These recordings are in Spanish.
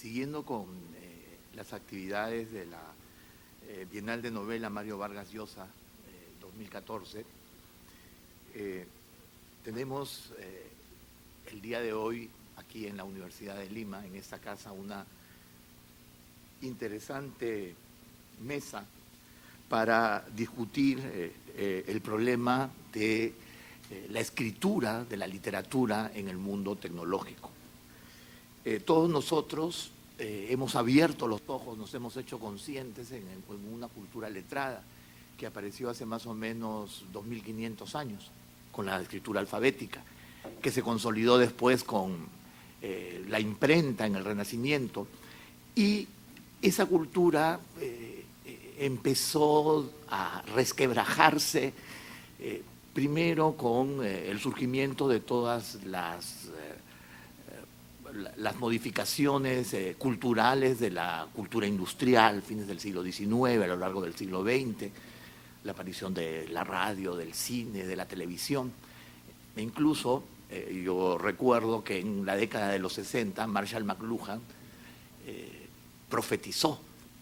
siguiendo con las actividades de la Bienal de Novela Mario Vargas Llosa 2014, tenemos el día de hoy aquí en la Universidad de Lima, en esta casa, una interesante mesa para discutir el problema de la escritura, de la literatura en el mundo tecnológico. Todos nosotros hemos abierto los ojos, nos hemos hecho conscientes en una cultura letrada que apareció hace más o menos 2500 años con la escritura alfabética, que se consolidó después con la imprenta en el Renacimiento, y esa cultura empezó a resquebrajarse primero con el surgimiento de todas las modificaciones culturales de la cultura industrial, fines del siglo XIX, a lo largo del siglo XX, la aparición de la radio, del cine, de la televisión. E incluso yo recuerdo que en la década de los 60 Marshall McLuhan profetizó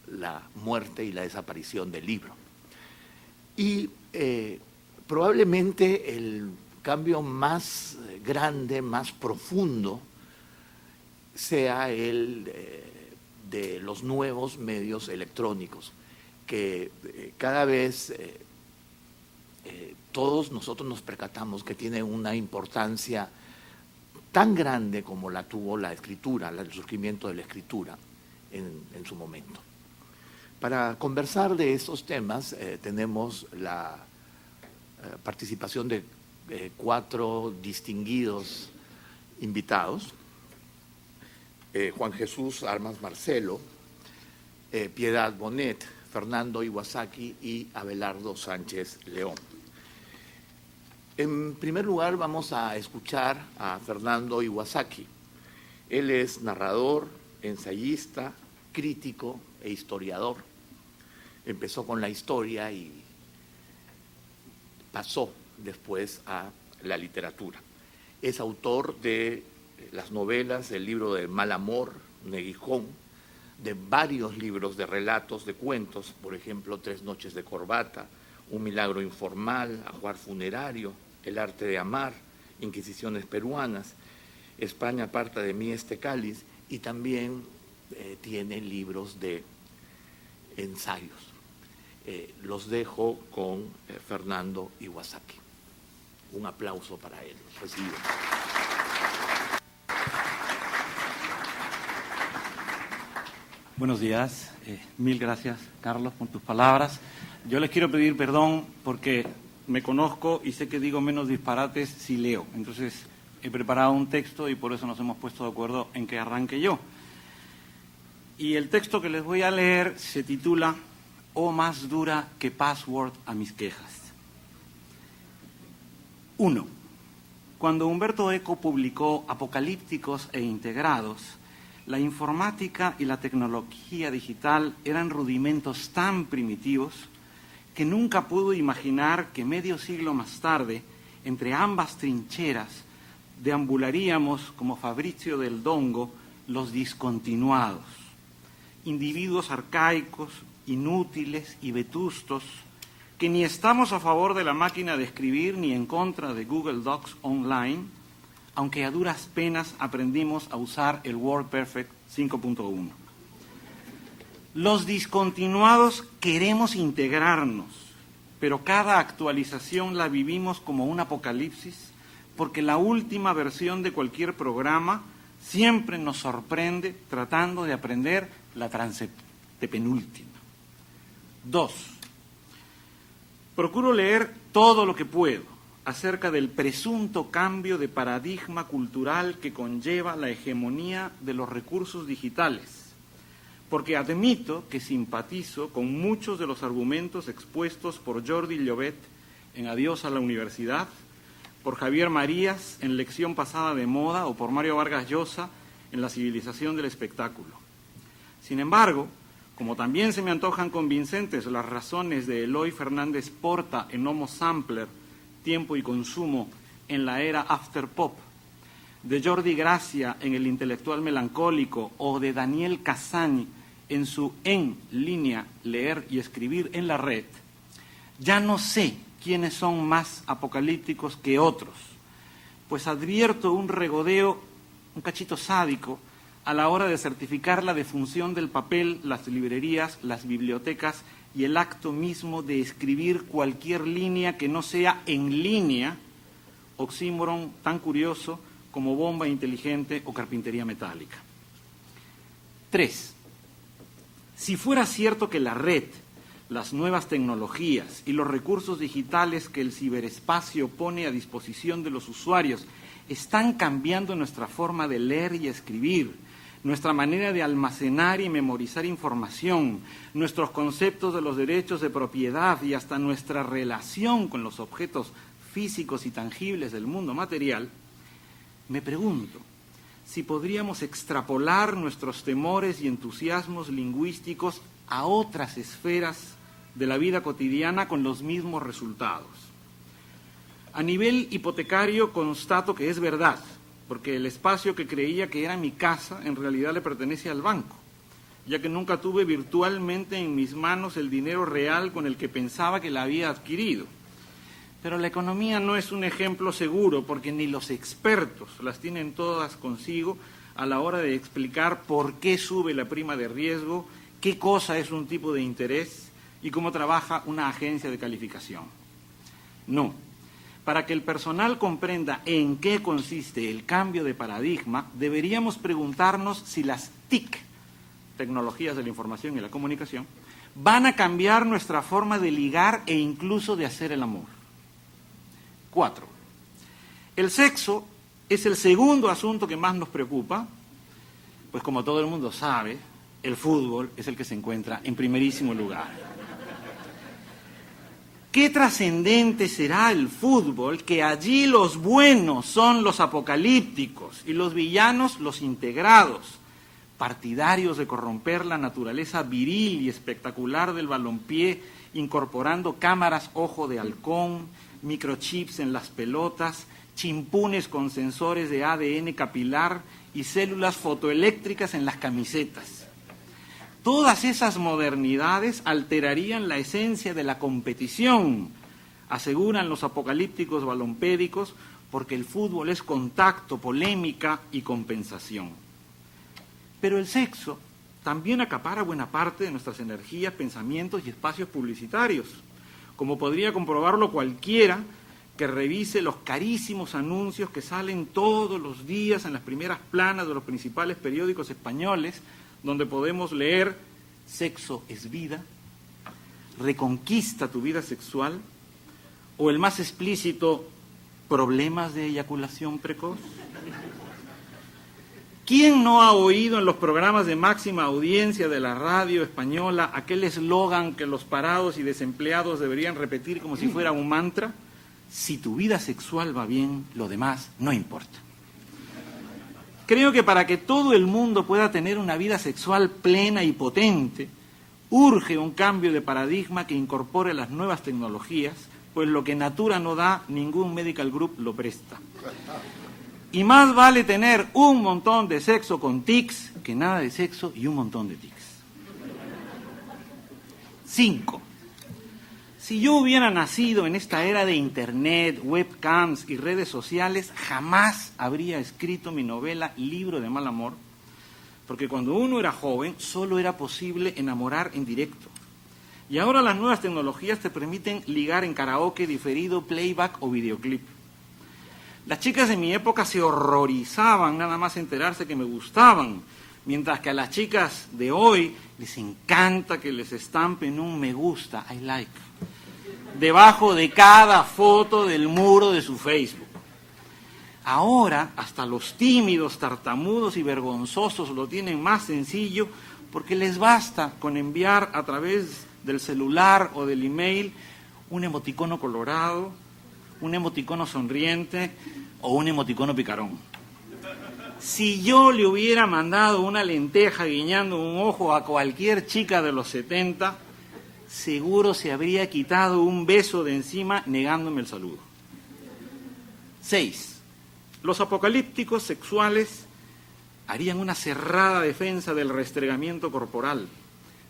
la muerte y la desaparición del libro. Y probablemente el cambio más grande, más profundo, sea el de los nuevos medios electrónicos, que cada vez todos nosotros nos percatamos que tienen una importancia tan grande como la tuvo la escritura, el surgimiento de la escritura en su momento. Para conversar de estos temas tenemos la participación de 4 distinguidos invitados: Juan Jesús Armas Marcelo, Piedad Bonet, Fernando Iwasaki y Abelardo Sánchez León. En primer lugar vamos a escuchar a Fernando Iwasaki. Él es narrador, ensayista, crítico e historiador. Empezó con la historia y pasó después a la literatura. Es autor de las novelas, el libro de Mal Amor, Neguijón, de varios libros de relatos, de cuentos, por ejemplo, 3 noches de corbata, Un milagro informal, Ajuar funerario, El arte de amar, Inquisiciones peruanas, España aparta de mí este cáliz, y también tiene libros de ensayos. Los dejo con Fernando Iwasaki. Un aplauso para él. Recibe. Buenos días. Mil gracias, Carlos, por tus palabras. Yo les quiero pedir perdón porque me conozco y sé que digo menos disparates si leo. Entonces, he preparado un texto y por eso nos hemos puesto de acuerdo en que arranque yo. Y el texto que les voy a leer se titula «Oh, más dura que password a mis quejas». 1. Cuando Umberto Eco publicó Apocalípticos e Integrados, la informática y la tecnología digital eran rudimentos tan primitivos que nunca pudo imaginar que medio siglo más tarde, entre ambas trincheras, deambularíamos como Fabrizio del Dongo los discontinuados, individuos arcaicos, inútiles y vetustos, que ni estamos a favor de la máquina de escribir ni en contra de Google Docs Online, aunque a duras penas aprendimos a usar el WordPerfect 5.1. Los discontinuados queremos integrarnos, pero cada actualización la vivimos como un apocalipsis, porque la última versión de cualquier programa siempre nos sorprende tratando de aprender la transepenúltima. 2. Procuro leer todo lo que puedo acerca del presunto cambio de paradigma cultural que conlleva la hegemonía de los recursos digitales, porque admito que simpatizo con muchos de los argumentos expuestos por Jordi Llobet en Adiós a la Universidad, por Javier Marías en Lección pasada de moda o por Mario Vargas Llosa en La civilización del espectáculo. Sin embargo, como también se me antojan convincentes las razones de Eloy Fernández Porta en Homo Sampler, Tiempo y consumo en la era Afterpop, de Jordi Gracia en El intelectual melancólico o de Daniel Casani en su En línea, leer y escribir en la red, ya no sé quiénes son más apocalípticos que otros, pues advierto un regodeo, un cachito sádico, a la hora de certificar la defunción del papel, las librerías, las bibliotecas y el acto mismo de escribir cualquier línea que no sea en línea, oxímoron tan curioso como bomba inteligente o carpintería metálica. 3. Si fuera cierto que la red, las nuevas tecnologías y los recursos digitales que el ciberespacio pone a disposición de los usuarios están cambiando nuestra forma de leer y escribir, nuestra manera de almacenar y memorizar información, nuestros conceptos de los derechos de propiedad y hasta nuestra relación con los objetos físicos y tangibles del mundo material, me pregunto si podríamos extrapolar nuestros temores y entusiasmos lingüísticos a otras esferas de la vida cotidiana con los mismos resultados. A nivel hipotecario constato que es verdad, porque el espacio que creía que era mi casa en realidad le pertenece al banco, ya que nunca tuve virtualmente en mis manos el dinero real con el que pensaba que la había adquirido. Pero la economía no es un ejemplo seguro, porque ni los expertos las tienen todas consigo a la hora de explicar por qué sube la prima de riesgo, qué cosa es un tipo de interés y cómo trabaja una agencia de calificación. No. Para que el personal comprenda en qué consiste el cambio de paradigma, deberíamos preguntarnos si las TIC, tecnologías de la información y la comunicación, van a cambiar nuestra forma de ligar e incluso de hacer el amor. 4. El sexo es el segundo asunto que más nos preocupa, pues como todo el mundo sabe, el fútbol es el que se encuentra en primerísimo lugar. ¿Qué trascendente será el fútbol que allí los buenos son los apocalípticos y los villanos los integrados, partidarios de corromper la naturaleza viril y espectacular del balompié, incorporando cámaras ojo de halcón, microchips en las pelotas, chimpunes con sensores de ADN capilar y células fotoeléctricas en las camisetas? Todas esas modernidades alterarían la esencia de la competición, aseguran los apocalípticos balompédicos, porque el fútbol es contacto, polémica y compensación. Pero el sexo también acapara buena parte de nuestras energías, pensamientos y espacios publicitarios, como podría comprobarlo cualquiera que revise los carísimos anuncios que salen todos los días en las primeras planas de los principales periódicos españoles, donde podemos leer sexo es vida, reconquista tu vida sexual, o el más explícito, problemas de eyaculación precoz. ¿Quién no ha oído en los programas de máxima audiencia de la radio española aquel eslogan que los parados y desempleados deberían repetir como si fuera un mantra? Si tu vida sexual va bien, lo demás no importa. Creo que para que todo el mundo pueda tener una vida sexual plena y potente, urge un cambio de paradigma que incorpore las nuevas tecnologías, pues lo que Natura no da, ningún medical group lo presta. Y más vale tener un montón de sexo con tics que nada de sexo y un montón de tics. 5. Si yo hubiera nacido en esta era de internet, webcams y redes sociales, jamás habría escrito mi novela Libro de mal amor, porque cuando uno era joven solo era posible enamorar en directo. Y ahora las nuevas tecnologías te permiten ligar en karaoke, diferido, playback o videoclip. Las chicas de mi época se horrorizaban nada más enterarse que me gustaban, mientras que a las chicas de hoy les encanta que les estampen un me gusta, I like, debajo de cada foto del muro de su Facebook. Ahora, hasta los tímidos, tartamudos y vergonzosos lo tienen más sencillo, porque les basta con enviar a través del celular o del email un emoticono colorado, un emoticono sonriente o un emoticono picarón. Si yo le hubiera mandado una lenteja guiñando un ojo a cualquier chica de los 70, seguro se habría quitado un beso de encima negándome el saludo. 6. Los apocalípticos sexuales harían una cerrada defensa del restregamiento corporal,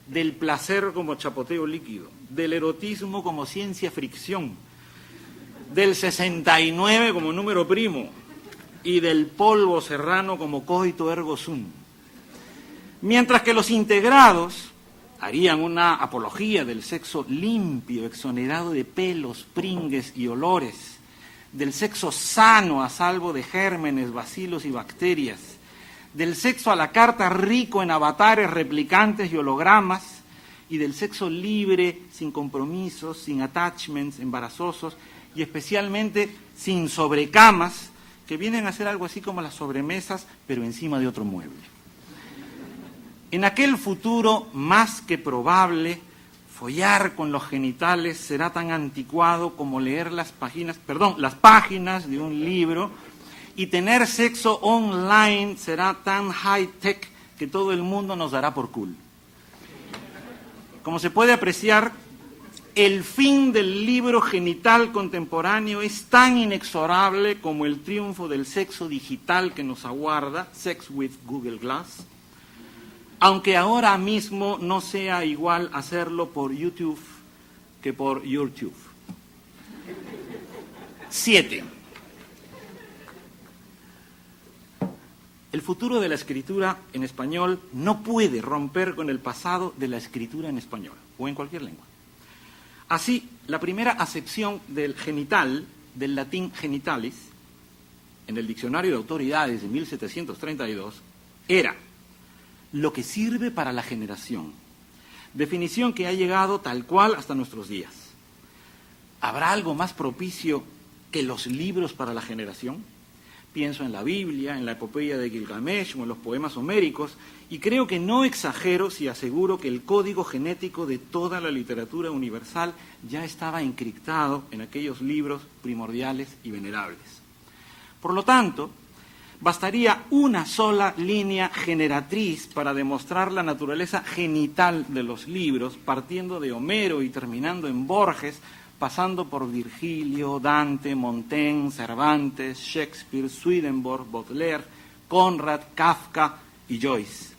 del placer como chapoteo líquido, del erotismo como ciencia fricción, del 69 como número primo y del polvo serrano como coito ergo sum. Mientras que los integrados harían una apología del sexo limpio, exonerado de pelos, pringues y olores, del sexo sano a salvo de gérmenes, bacilos y bacterias, del sexo a la carta rico en avatares, replicantes y hologramas, y del sexo libre, sin compromisos, sin attachments embarazosos y especialmente sin sobrecamas, que vienen a ser algo así como las sobremesas, pero encima de otro mueble. En aquel futuro más que probable, follar con los genitales será tan anticuado como leer las páginas de un libro, y tener sexo online será tan high-tech que todo el mundo nos dará por cool. Como se puede apreciar, el fin del libro genital contemporáneo es tan inexorable como el triunfo del sexo digital que nos aguarda, Sex with Google Glass, aunque ahora mismo no sea igual hacerlo por YouTube que por YouTube. 7. El futuro de la escritura en español no puede romper con el pasado de la escritura en español o en cualquier lengua. Así, la primera acepción del genital, del latín genitalis, en el Diccionario de Autoridades de 1732, era lo que sirve para la generación. Definición que ha llegado tal cual hasta nuestros días. ¿Habrá algo más propicio que los libros para la generación? Pienso en la Biblia, en la epopeya de Gilgamesh o en los poemas homéricos, y creo que no exagero si aseguro que el código genético de toda la literatura universal ya estaba encriptado en aquellos libros primordiales y venerables. Por lo tanto, bastaría una sola línea generatriz para demostrar la naturaleza genital de los libros, partiendo de Homero y terminando en Borges, pasando por Virgilio, Dante, Montaigne, Cervantes, Shakespeare, Swedenborg, Baudelaire, Conrad, Kafka y Joyce.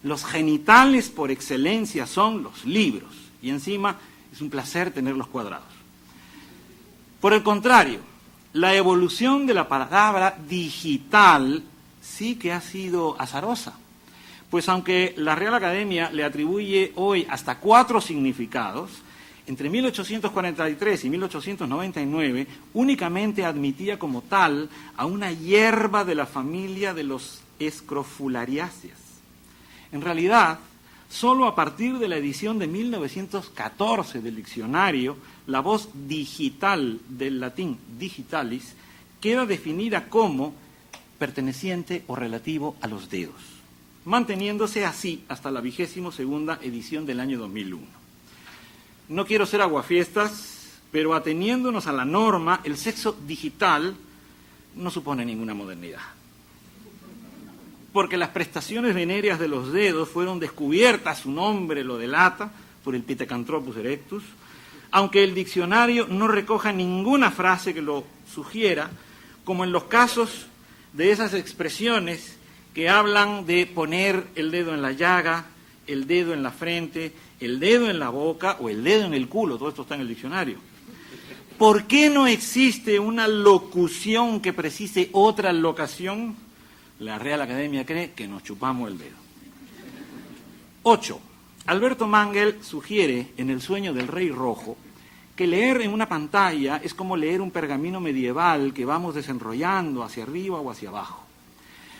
Los genitales por excelencia son los libros, y encima es un placer tenerlos cuadrados. Por el contrario, la evolución de la palabra digital sí que ha sido azarosa, pues aunque la Real Academia le atribuye hoy hasta 4 significados, entre 1843 y 1899 únicamente admitía como tal a una hierba de la familia de los Scrofulariaceae. En realidad, solo a partir de la edición de 1914 del diccionario, la voz digital del latín digitalis queda definida como perteneciente o relativo a los dedos, manteniéndose así hasta la 22ª edición del año 2001. No quiero ser aguafiestas, pero ateniéndonos a la norma, el sexo digital no supone ninguna modernidad. Porque las prestaciones venéreas de los dedos fueron descubiertas, su nombre lo delata, por el Pithecanthropus erectus, aunque el diccionario no recoja ninguna frase que lo sugiera, como en los casos de esas expresiones que hablan de poner el dedo en la llaga, el dedo en la frente, el dedo en la boca o el dedo en el culo. Todo esto está en el diccionario. ¿Por qué no existe una locución que precise otra locación? La Real Academia cree que nos chupamos el dedo. 8. Alberto Mangel sugiere en El sueño del rey rojo que leer en una pantalla es como leer un pergamino medieval que vamos desenrollando hacia arriba o hacia abajo.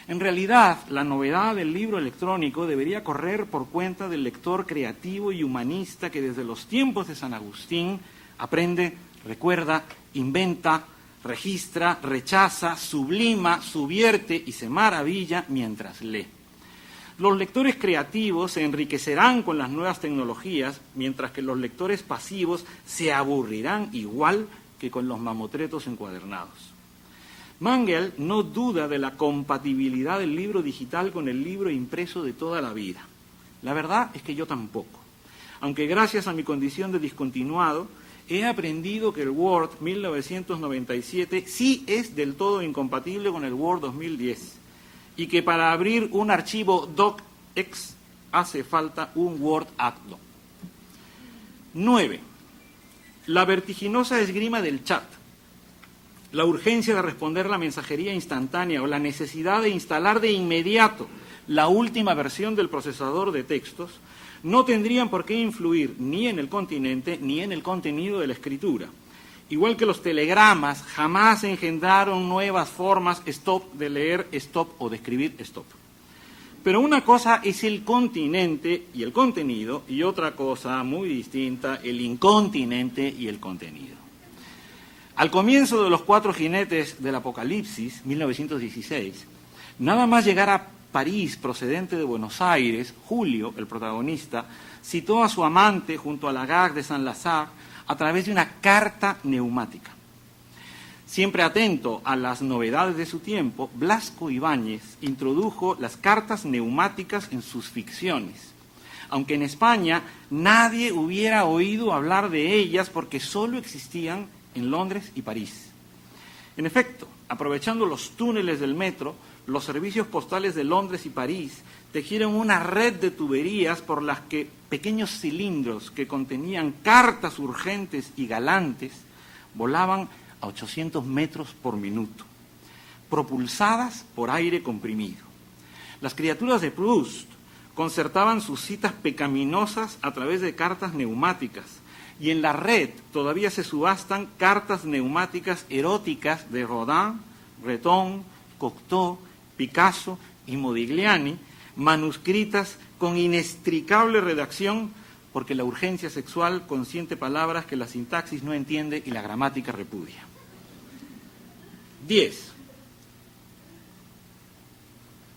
En realidad, la novedad del libro electrónico debería correr por cuenta del lector creativo y humanista que desde los tiempos de San Agustín aprende, recuerda, inventa, registra, rechaza, sublima, subvierte y se maravilla mientras lee. Los lectores creativos se enriquecerán con las nuevas tecnologías, mientras que los lectores pasivos se aburrirán igual que con los mamotretos encuadernados. Mangel no duda de la compatibilidad del libro digital con el libro impreso de toda la vida. La verdad es que yo tampoco, aunque gracias a mi condición de discontinuado, he aprendido que el Word 1997 sí es del todo incompatible con el Word 2010 y que para abrir un archivo docx hace falta un Word Acto. 9. La vertiginosa esgrima del chat, la urgencia de responder la mensajería instantánea o la necesidad de instalar de inmediato la última versión del procesador de textos no tendrían por qué influir ni en el continente ni en el contenido de la escritura. Igual que los telegramas jamás engendraron nuevas formas stop de leer stop o de escribir stop. Pero una cosa es el continente y el contenido, y otra cosa muy distinta, el incontinente y el contenido. Al comienzo de Los Cuatro Jinetes del Apocalipsis, 1916, nada más llegar a París, procedente de Buenos Aires, Julio, el protagonista, citó a su amante junto a la Gare de Saint-Lazare a través de una carta neumática. Siempre atento a las novedades de su tiempo, Blasco Ibáñez introdujo las cartas neumáticas en sus ficciones, aunque en España nadie hubiera oído hablar de ellas porque solo existían en Londres y París. En efecto, aprovechando los túneles del metro, los servicios postales de Londres y París tejieron una red de tuberías por las que pequeños cilindros que contenían cartas urgentes y galantes volaban a 800 metros por minuto, propulsadas por aire comprimido. Las criaturas de Proust concertaban sus citas pecaminosas a través de cartas neumáticas, y en la red todavía se subastan cartas neumáticas eróticas de Rodin, Breton, Cocteau, Picasso y Modigliani, manuscritas con inextricable redacción porque la urgencia sexual consiente palabras que la sintaxis no entiende y la gramática repudia. 10.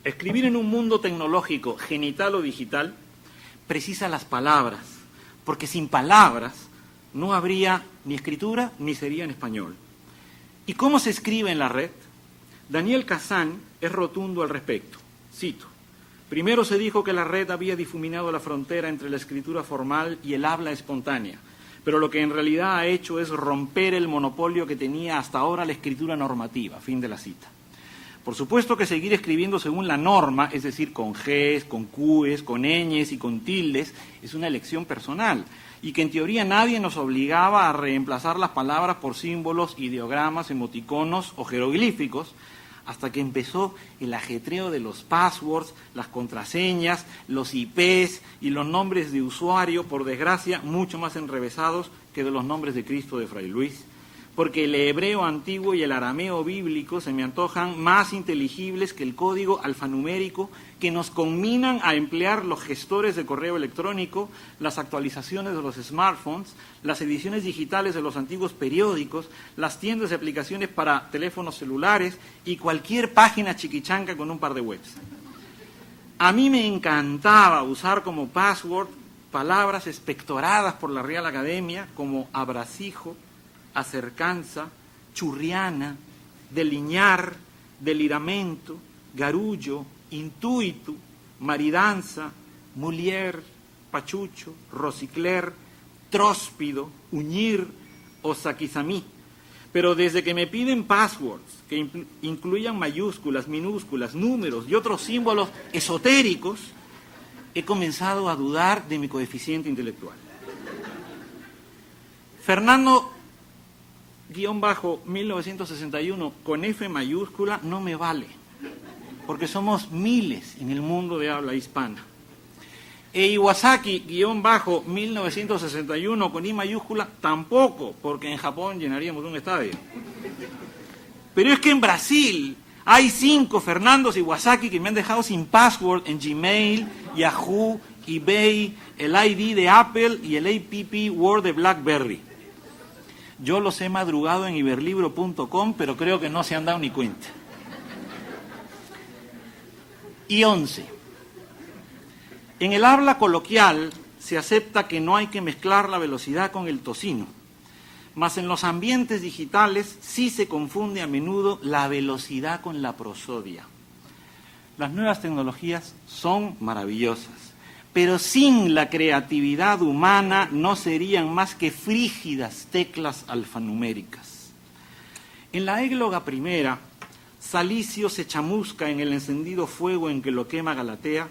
Escribir en un mundo tecnológico, genital o digital, precisa las palabras, porque sin palabras no habría ni escritura ni sería en español. ¿Y cómo se escribe en la red? Daniel Kazan es rotundo al respecto. Cito: primero se dijo que la red había difuminado la frontera entre la escritura formal y el habla espontánea, pero lo que en realidad ha hecho es romper el monopolio que tenía hasta ahora la escritura normativa. Fin de la cita. Por supuesto que seguir escribiendo según la norma, es decir, con Gs, con Qs, con ñes y con tildes, es una elección personal, y que en teoría nadie nos obligaba a reemplazar las palabras por símbolos, ideogramas, emoticonos o jeroglíficos, hasta que empezó el ajetreo de los passwords, las contraseñas, los IPs y los nombres de usuario, por desgracia, mucho más enrevesados que de los nombres de Cristo de Fray Luis, porque el hebreo antiguo y el arameo bíblico se me antojan más inteligibles que el código alfanumérico que nos conminan a emplear los gestores de correo electrónico, las actualizaciones de los smartphones, las ediciones digitales de los antiguos periódicos, las tiendas de aplicaciones para teléfonos celulares y cualquier página chiquichanca con un par de webs. A mí me encantaba usar como password palabras expectoradas por la Real Academia como abrasijo, acercanza, churriana, deliñar, deliramento, garullo, intuito, maridanza, mulier, pachucho, rosicler, tróspido, uñir o saquizamí. Pero desde que me piden passwords que incluyan mayúsculas, minúsculas, números y otros símbolos esotéricos, he comenzado a dudar de mi coeficiente intelectual. Fernando _1961 con F mayúscula no me vale, porque somos miles en el mundo de habla hispana. E Iwasaki _1961 con I mayúscula tampoco, porque en Japón llenaríamos un estadio. Pero es que en Brasil hay 5 Fernandos Iwasaki que me han dejado sin password en Gmail, Yahoo, eBay, el ID de Apple y el app Word de BlackBerry. Yo los he madrugado en iberlibro.com, pero creo que no se han dado ni cuenta. Y 11. En el habla coloquial se acepta que no hay que mezclar la velocidad con el tocino, mas en los ambientes digitales sí se confunde a menudo la velocidad con la prosodia. Las nuevas tecnologías son maravillosas, pero sin la creatividad humana no serían más que frígidas teclas alfanuméricas. En la égloga primera, Salicio se chamusca en el encendido fuego en que lo quema Galatea,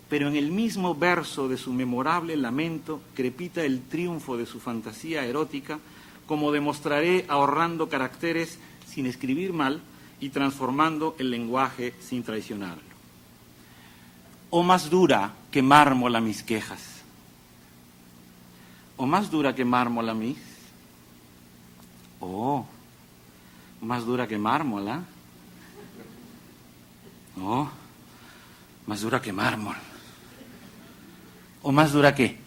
pero en el mismo verso de su memorable lamento crepita el triunfo de su fantasía erótica, como demostraré ahorrando caracteres sin escribir mal y transformando el lenguaje sin traicionarlo. O más dura que mármola mis quejas, o más dura que mármola mis, más dura que mármola, más dura que mármol, o más dura que,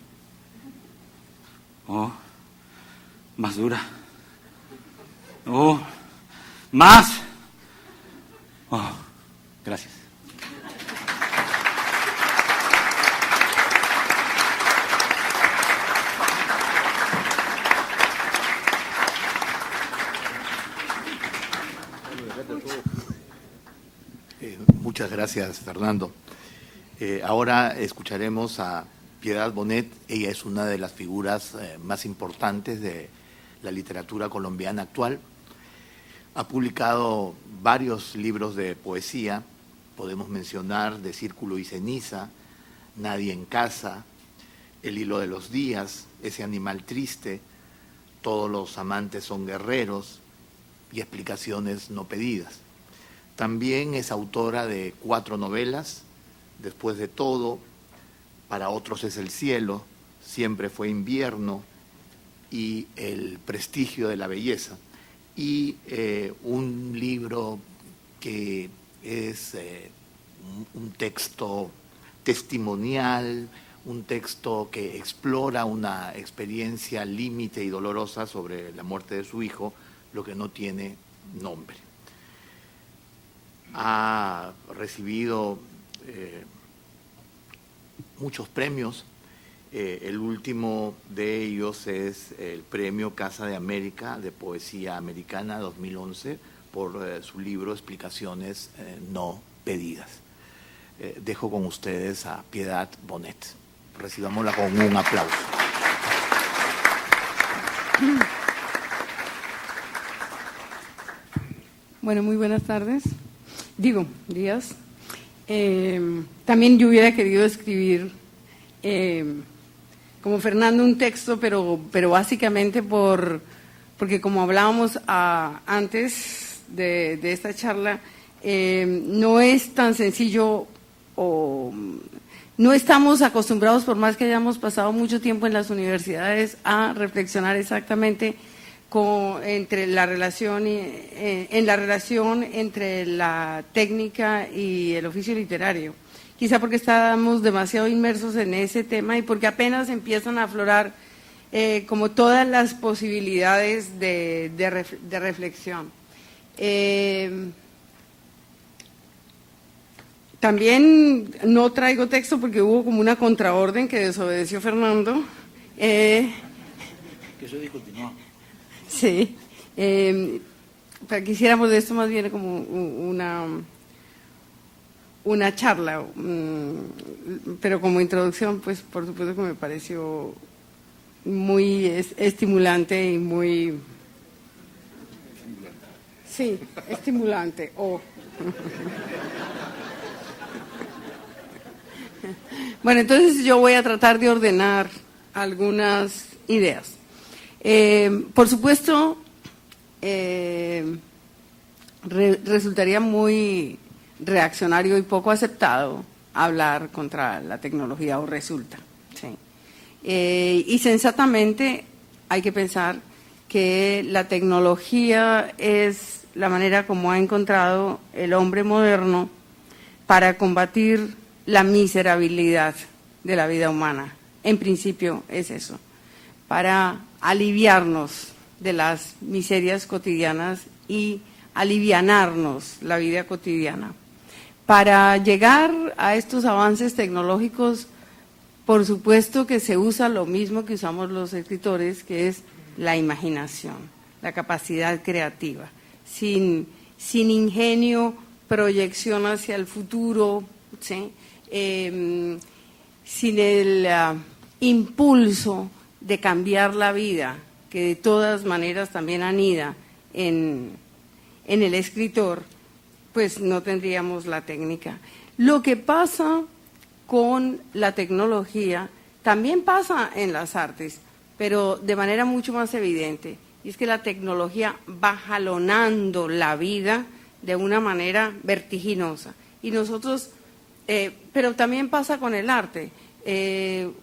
más dura, más, gracias. Muchas gracias, Fernando. Ahora escucharemos a Piedad Bonet. Ella es una de las figuras más importantes de la literatura colombiana actual. Ha publicado varios libros de poesía. Podemos mencionar De Círculo y Ceniza, Nadie en Casa, El Hilo de los Días, Ese Animal Triste, Todos los amantes son guerreros y Explicaciones no pedidas. También es autora de 4 novelas, Después de todo, Para otros es el cielo, Siempre fue invierno y El prestigio de la belleza. Y un libro que es un texto testimonial, un texto que explora una experiencia límite y dolorosa sobre la muerte de su hijo, Lo que no tiene nombre. Ha recibido muchos premios. El último de ellos es el Premio Casa de América de Poesía Americana 2011 por su libro Explicaciones no pedidas. Dejo con ustedes a Piedad Bonet. Recibámosla con un aplauso. Bueno, muy buenas tardes. Días. También yo hubiera querido escribir, como Fernando, un texto, pero básicamente porque como hablábamos antes de esta charla, no es tan sencillo o no estamos acostumbrados, por más que hayamos pasado mucho tiempo en las universidades, a reflexionar exactamente en la relación entre la técnica y el oficio literario. Quizá porque estamos demasiado inmersos en ese tema y porque apenas empiezan a aflorar como todas las posibilidades de reflexión. También no traigo texto porque hubo como una contraorden que desobedeció Fernando. Que eso discontinuó. Sí, pero quisiéramos de esto más bien como una charla, pero como introducción, pues por supuesto que me pareció muy estimulante y muy... Sí, estimulante. Bueno, entonces yo voy a tratar de ordenar algunas ideas. Por supuesto, resultaría muy reaccionario y poco aceptado hablar contra la tecnología, o resulta. ¿Sí? Y sensatamente hay que pensar que la tecnología es la manera como ha encontrado el hombre moderno para combatir la miserabilidad de la vida humana. En principio es eso, para aliviarnos de las miserias cotidianas y alivianarnos la vida cotidiana. Para llegar a estos avances tecnológicos, por supuesto que se usa lo mismo que usamos los escritores, que es la imaginación, la capacidad creativa. Sin ingenio, proyección hacia el futuro, ¿sí? sin el impulso de cambiar la vida, que de todas maneras también anida en el escritor, pues no tendríamos la técnica. Lo que pasa con la tecnología también pasa en las artes, pero de manera mucho más evidente, y es que la tecnología va jalonando la vida de una manera vertiginosa. Y nosotros, pero también pasa con el arte.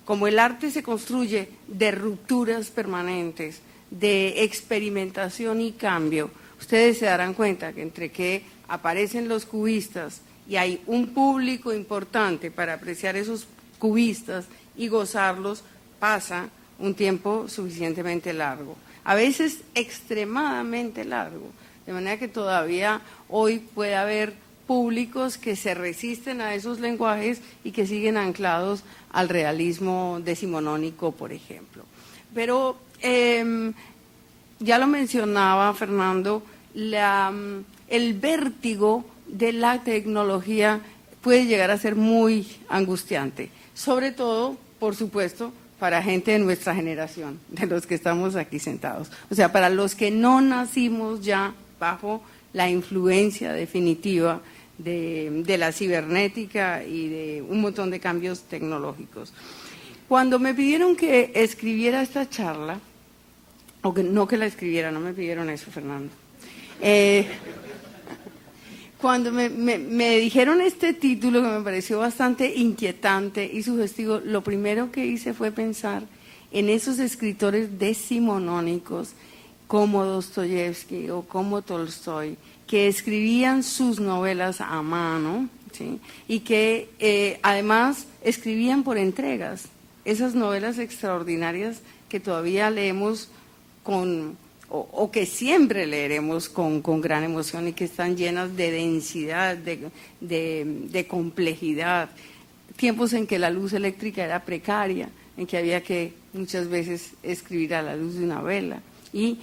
Como el arte se construye de rupturas permanentes, de experimentación y cambio, ustedes se darán cuenta que entre que aparecen los cubistas y hay un público importante para apreciar esos cubistas y gozarlos, pasa un tiempo suficientemente largo, a veces extremadamente largo, de manera que todavía hoy puede haber públicos que se resisten a esos lenguajes y que siguen anclados al realismo decimonónico, por ejemplo. Pero ya lo mencionaba Fernando, el vértigo de la tecnología puede llegar a ser muy angustiante, sobre todo, por supuesto, para gente de nuestra generación, de los que estamos aquí sentados. O sea, para los que no nacimos ya bajo la influencia definitiva de la cibernética y de un montón de cambios tecnológicos. Cuando me pidieron que escribiera esta charla, o que no que la escribiera, no me pidieron eso, Fernando. Cuando me dijeron este título, que me pareció bastante inquietante y sugestivo, lo primero que hice fue pensar en esos escritores decimonónicos como Dostoyevsky o como Tolstoy, que escribían sus novelas a mano, ¿sí? Y que además escribían por entregas, esas novelas extraordinarias que todavía leemos o que siempre leeremos con gran emoción y que están llenas de densidad, de complejidad. Tiempos en que la luz eléctrica era precaria, en que había que muchas veces escribir a la luz de una vela. Y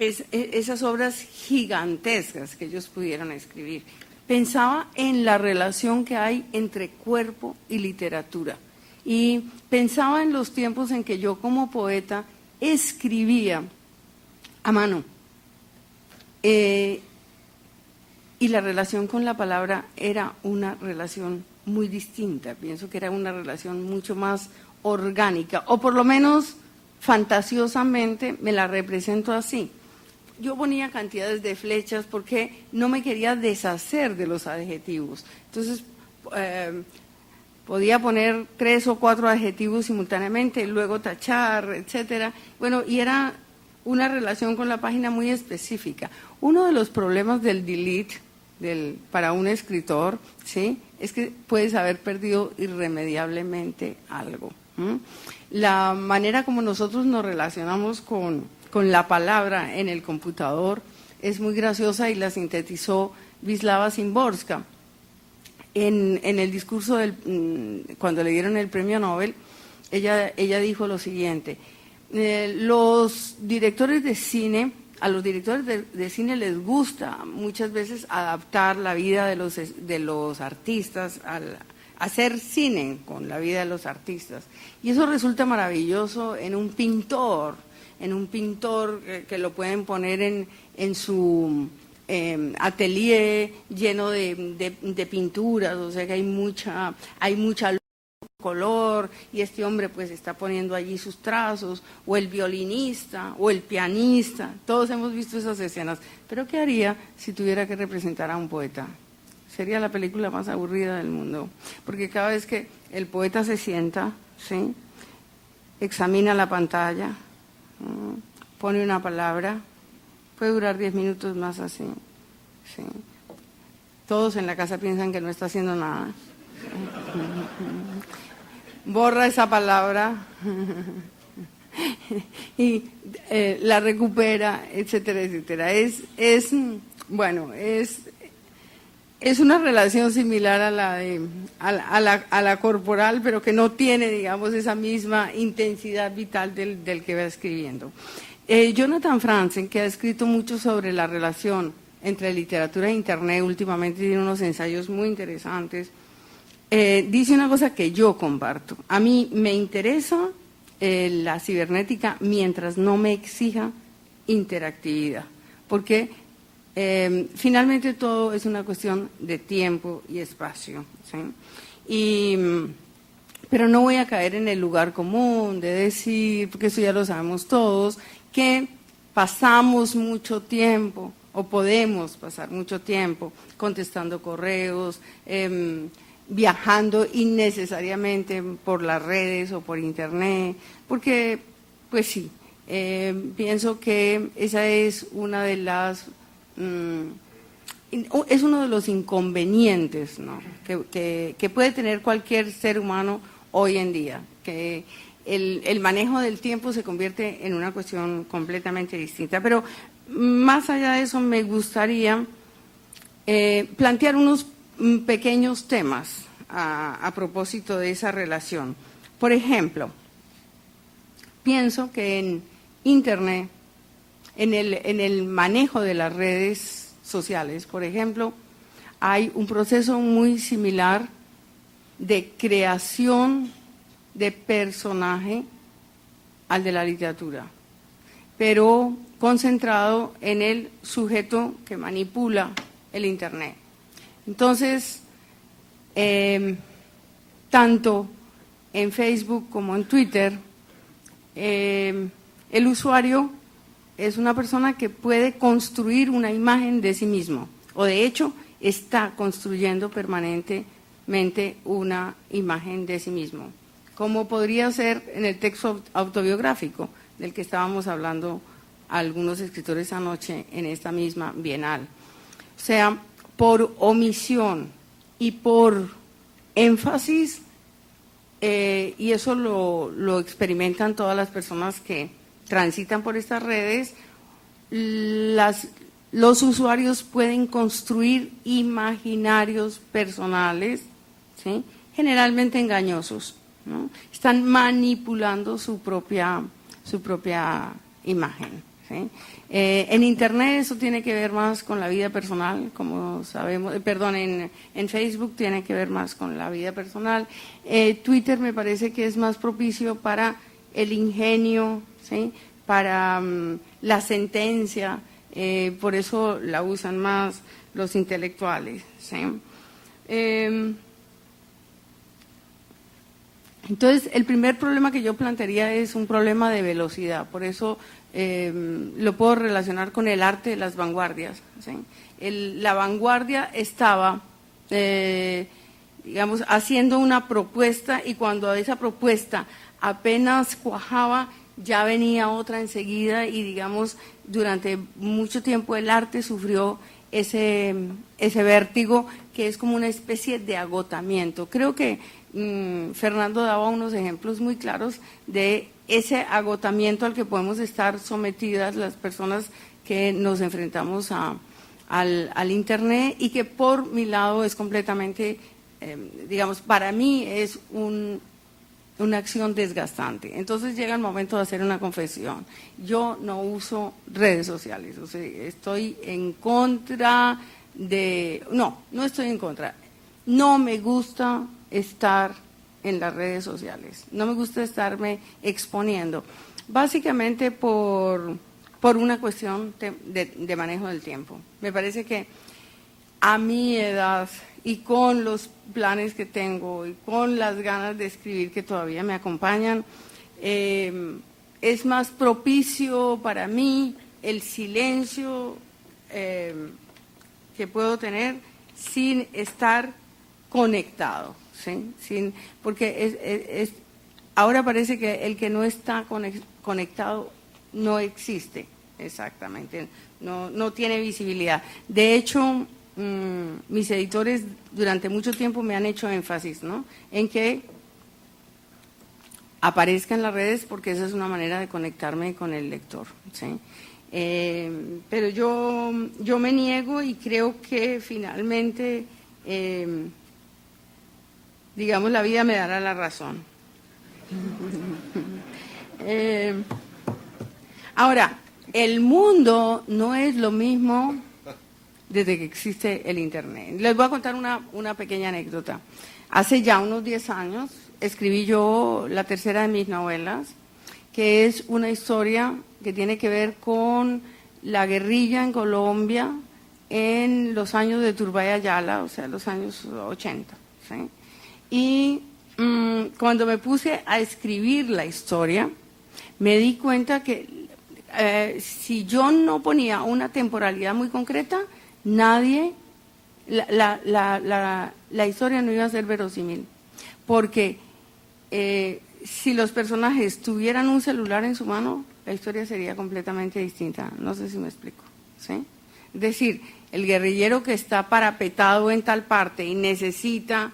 esas obras gigantescas que ellos pudieron escribir. Pensaba en la relación que hay entre cuerpo y literatura. Y pensaba en los tiempos en que yo como poeta escribía a mano. Y la relación con la palabra era una relación muy distinta. Pienso que era una relación mucho más orgánica, o por lo menos fantasiosamente me la represento así. Yo ponía cantidades de flechas porque no me quería deshacer de los adjetivos. Entonces, podía poner 3 o 4 adjetivos simultáneamente, luego tachar, etcétera. Bueno, y era una relación con la página muy específica. Uno de los problemas del delete para un escritor, ¿sí?, es que puedes haber perdido irremediablemente algo. La manera como nosotros nos relacionamos con la palabra en el computador es muy graciosa y la sintetizó Wisława Szymborska. En el discurso cuando le dieron el premio Nobel, ella dijo lo siguiente: los directores de cine, a los directores de cine les gusta muchas veces adaptar la vida de los artistas, hacer cine con la vida de los artistas. Y eso resulta maravilloso en un pintor que lo pueden poner en su atelier lleno de pinturas, o sea que hay mucha color, y este hombre pues está poniendo allí sus trazos, o el violinista, o el pianista. Todos hemos visto esas escenas. Pero ¿qué haría si tuviera que representar a un poeta? Sería la película más aburrida del mundo, porque cada vez que el poeta se sienta, ¿sí?, examina la pantalla, pone una palabra, puede durar 10 minutos más así, ¿sí? Todos en la casa piensan que no está haciendo nada. Borra esa palabra y la recupera, etcétera, etcétera. Es una relación similar a la corporal, pero que no tiene, digamos, esa misma intensidad vital del que va escribiendo. Jonathan Franzen, que ha escrito mucho sobre la relación entre literatura e Internet, últimamente tiene unos ensayos muy interesantes. dice una cosa que yo comparto. A mí me interesa la cibernética mientras no me exija interactividad, porque finalmente todo es una cuestión de tiempo y espacio, ¿sí? Pero no voy a caer en el lugar común de decir, porque eso ya lo sabemos todos, que pasamos mucho tiempo o podemos pasar mucho tiempo contestando correos, viajando innecesariamente por las redes o por internet, porque, pues sí, pienso que esa es una de las, es uno de los inconvenientes, ¿no?, que puede tener cualquier ser humano hoy en día, que el manejo del tiempo se convierte en una cuestión completamente distinta. Pero más allá de eso, me gustaría plantear unos pequeños temas a propósito de esa relación. Por ejemplo, pienso que en Internet, en el manejo de las redes sociales, por ejemplo, hay un proceso muy similar de creación de personaje al de la literatura, pero concentrado en el sujeto que manipula el Internet. Entonces, tanto en Facebook como en Twitter, el usuario es una persona que puede construir una imagen de sí mismo, o de hecho está construyendo permanentemente una imagen de sí mismo, como podría ser en el texto autobiográfico del que estábamos hablando algunos escritores anoche en esta misma Bienal. O sea, por omisión y por énfasis, y eso lo experimentan todas las personas que transitan por estas redes, los usuarios pueden construir imaginarios personales, ¿sí?, generalmente engañosos, ¿no? Están manipulando su propia imagen, ¿sí? En Internet eso tiene que ver más con la vida personal, como sabemos, en Facebook tiene que ver más con la vida personal. Twitter me parece que es más propicio para el ingenio, ¿sí?, para la sentencia, por eso la usan más los intelectuales, ¿sí? Entonces, el primer problema que yo plantearía es un problema de velocidad, por eso lo puedo relacionar con el arte de las vanguardias, ¿sí? La vanguardia estaba, digamos, haciendo una propuesta, y cuando esa propuesta apenas cuajaba, ya venía otra enseguida, y digamos, durante mucho tiempo el arte sufrió ese vértigo que es como una especie de agotamiento. Creo que Fernando daba unos ejemplos muy claros de ese agotamiento al que podemos estar sometidas las personas que nos enfrentamos al Internet, y que por mi lado es completamente, digamos, para mí es una acción desgastante. Entonces llega el momento de hacer una confesión. Yo no uso redes sociales, o sea, estoy en contra de… No estoy en contra. No me gusta estar en las redes sociales, no me gusta estarme exponiendo, básicamente por una cuestión de manejo del tiempo. Me parece que a mi edad y con los planes que tengo y con las ganas de escribir que todavía me acompañan, es más propicio para mí el silencio que puedo tener sin estar conectado, ¿sí? Porque ahora parece que el que no está conectado no existe exactamente, no tiene visibilidad. De hecho, mis editores durante mucho tiempo me han hecho énfasis, ¿no?, en que aparezca en las redes, porque esa es una manera de conectarme con el lector, ¿sí? Pero yo me niego, y creo que finalmente, digamos, la vida me dará la razón. Ahora, el mundo no es lo mismo desde que existe el Internet. Les voy a contar una pequeña anécdota. hace ya unos 10 años, escribí yo la tercera de mis novelas, que es una historia que tiene que ver con la guerrilla en Colombia en los años de Turbay Ayala, o sea, los años 80. ¿Sí? Y cuando me puse a escribir la historia, me di cuenta que si yo no ponía una temporalidad muy concreta, nadie, la historia no iba a ser verosímil. Porque si los personajes tuvieran un celular en su mano, la historia sería completamente distinta. No sé si me explico. ¿Sí? Es decir, el guerrillero que está parapetado en tal parte y necesita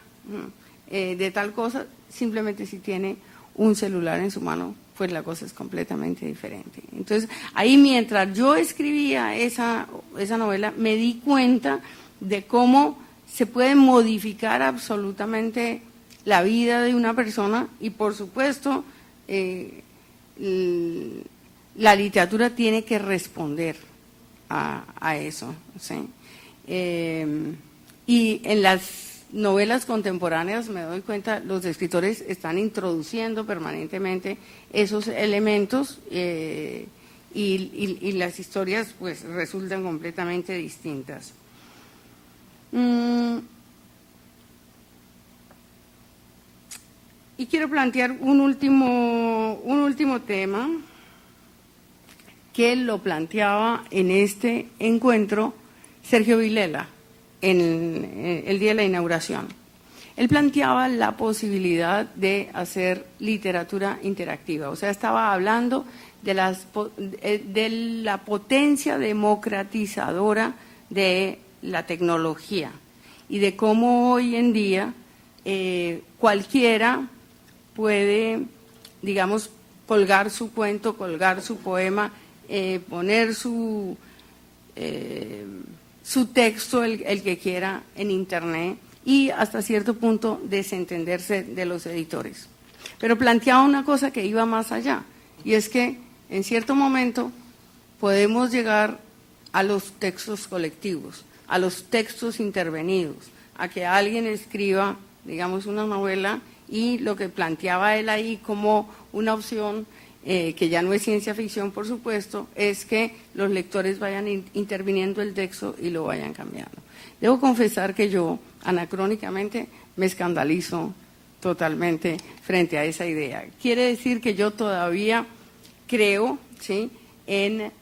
de tal cosa, simplemente si tiene un celular en su mano, pues la cosa es completamente diferente. Entonces, ahí mientras yo escribía esa novela, me di cuenta de cómo se puede modificar absolutamente la vida de una persona y, por supuesto, la literatura tiene que responder a eso. ¿Sí? Y en las novelas contemporáneas me doy cuenta, los escritores están introduciendo permanentemente esos elementos y las historias pues resultan completamente distintas. Y quiero plantear un último tema que lo planteaba en este encuentro Sergio Vilela en el día de la inauguración. Él planteaba la posibilidad de hacer literatura interactiva, o sea, estaba hablando de la potencia democratizadora de la tecnología y de cómo hoy en día cualquiera puede, digamos, colgar su cuento, colgar su poema, poner su texto, el que quiera, en Internet y hasta cierto punto desentenderse de los editores. Pero planteaba una cosa que iba más allá, y es que en cierto momento podemos llegar a los textos colectivos, a los textos intervenidos, a que alguien escriba, digamos, una novela y lo que planteaba él ahí como una opción, que ya no es ciencia ficción, por supuesto, es que los lectores vayan interviniendo el texto y lo vayan cambiando. Debo confesar que yo, anacrónicamente, me escandalizo totalmente frente a esa idea. Quiere decir que yo todavía creo, ¿sí?, en,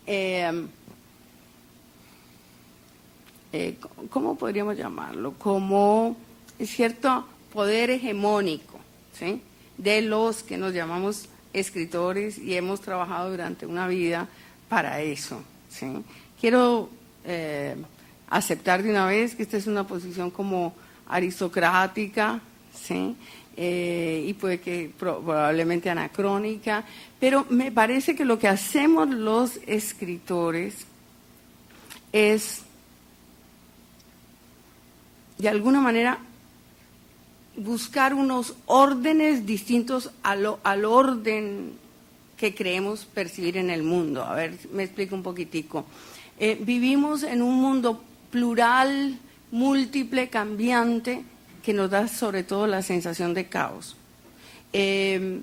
¿cómo podríamos llamarlo? Como cierto poder hegemónico, ¿sí?, de los que nos llamamos escritores y hemos trabajado durante una vida para eso. ¿Sí? Quiero aceptar de una vez que esta es una posición como aristocrática, ¿sí? Y puede que probablemente anacrónica, pero me parece que lo que hacemos los escritores es, de alguna manera, buscar unos órdenes distintos al orden que creemos percibir en el mundo. A ver, me explico un poquitico. Vivimos en un mundo plural, múltiple, cambiante, que nos da sobre todo la sensación de caos. Que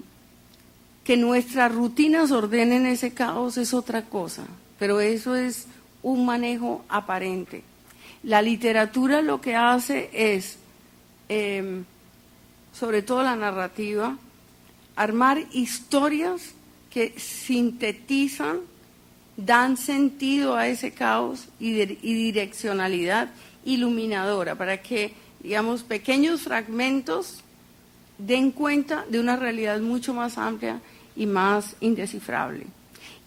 nuestras rutinas ordenen ese caos es otra cosa, pero eso es un manejo aparente. La literatura lo que hace es, sobre todo la narrativa, armar historias que sintetizan, dan sentido a ese caos y direccionalidad iluminadora, para que, digamos, pequeños fragmentos den cuenta de una realidad mucho más amplia y más indescifrable.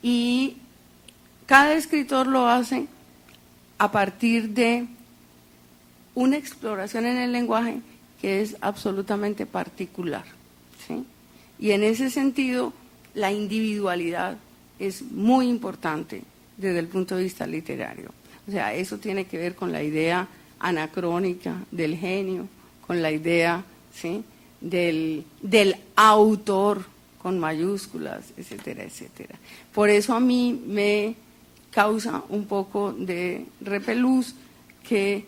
Y cada escritor lo hace a partir de una exploración en el lenguaje que es absolutamente particular, ¿sí? Y en ese sentido, la individualidad es muy importante desde el punto de vista literario. O sea, eso tiene que ver con la idea anacrónica del genio, con la idea, ¿sí?, del autor con mayúsculas, etcétera, etcétera. Por eso a mí me causa un poco de repelús que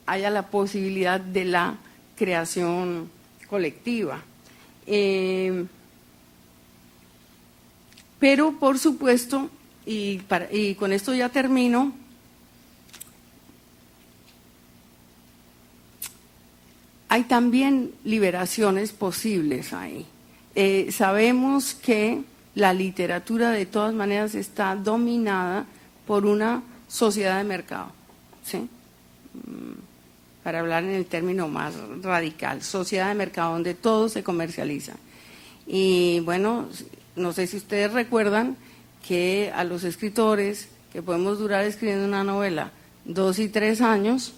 haya la posibilidad de la creación colectiva. Pero, por supuesto, y con esto ya termino, hay también liberaciones posibles ahí. Sabemos que la literatura de todas maneras está dominada por una sociedad de mercado, ¿sí? Para hablar en el término más radical, sociedad de mercado donde todo se comercializa. Y bueno, no sé si ustedes recuerdan que a los escritores que podemos durar escribiendo una novela 2 y 3 años,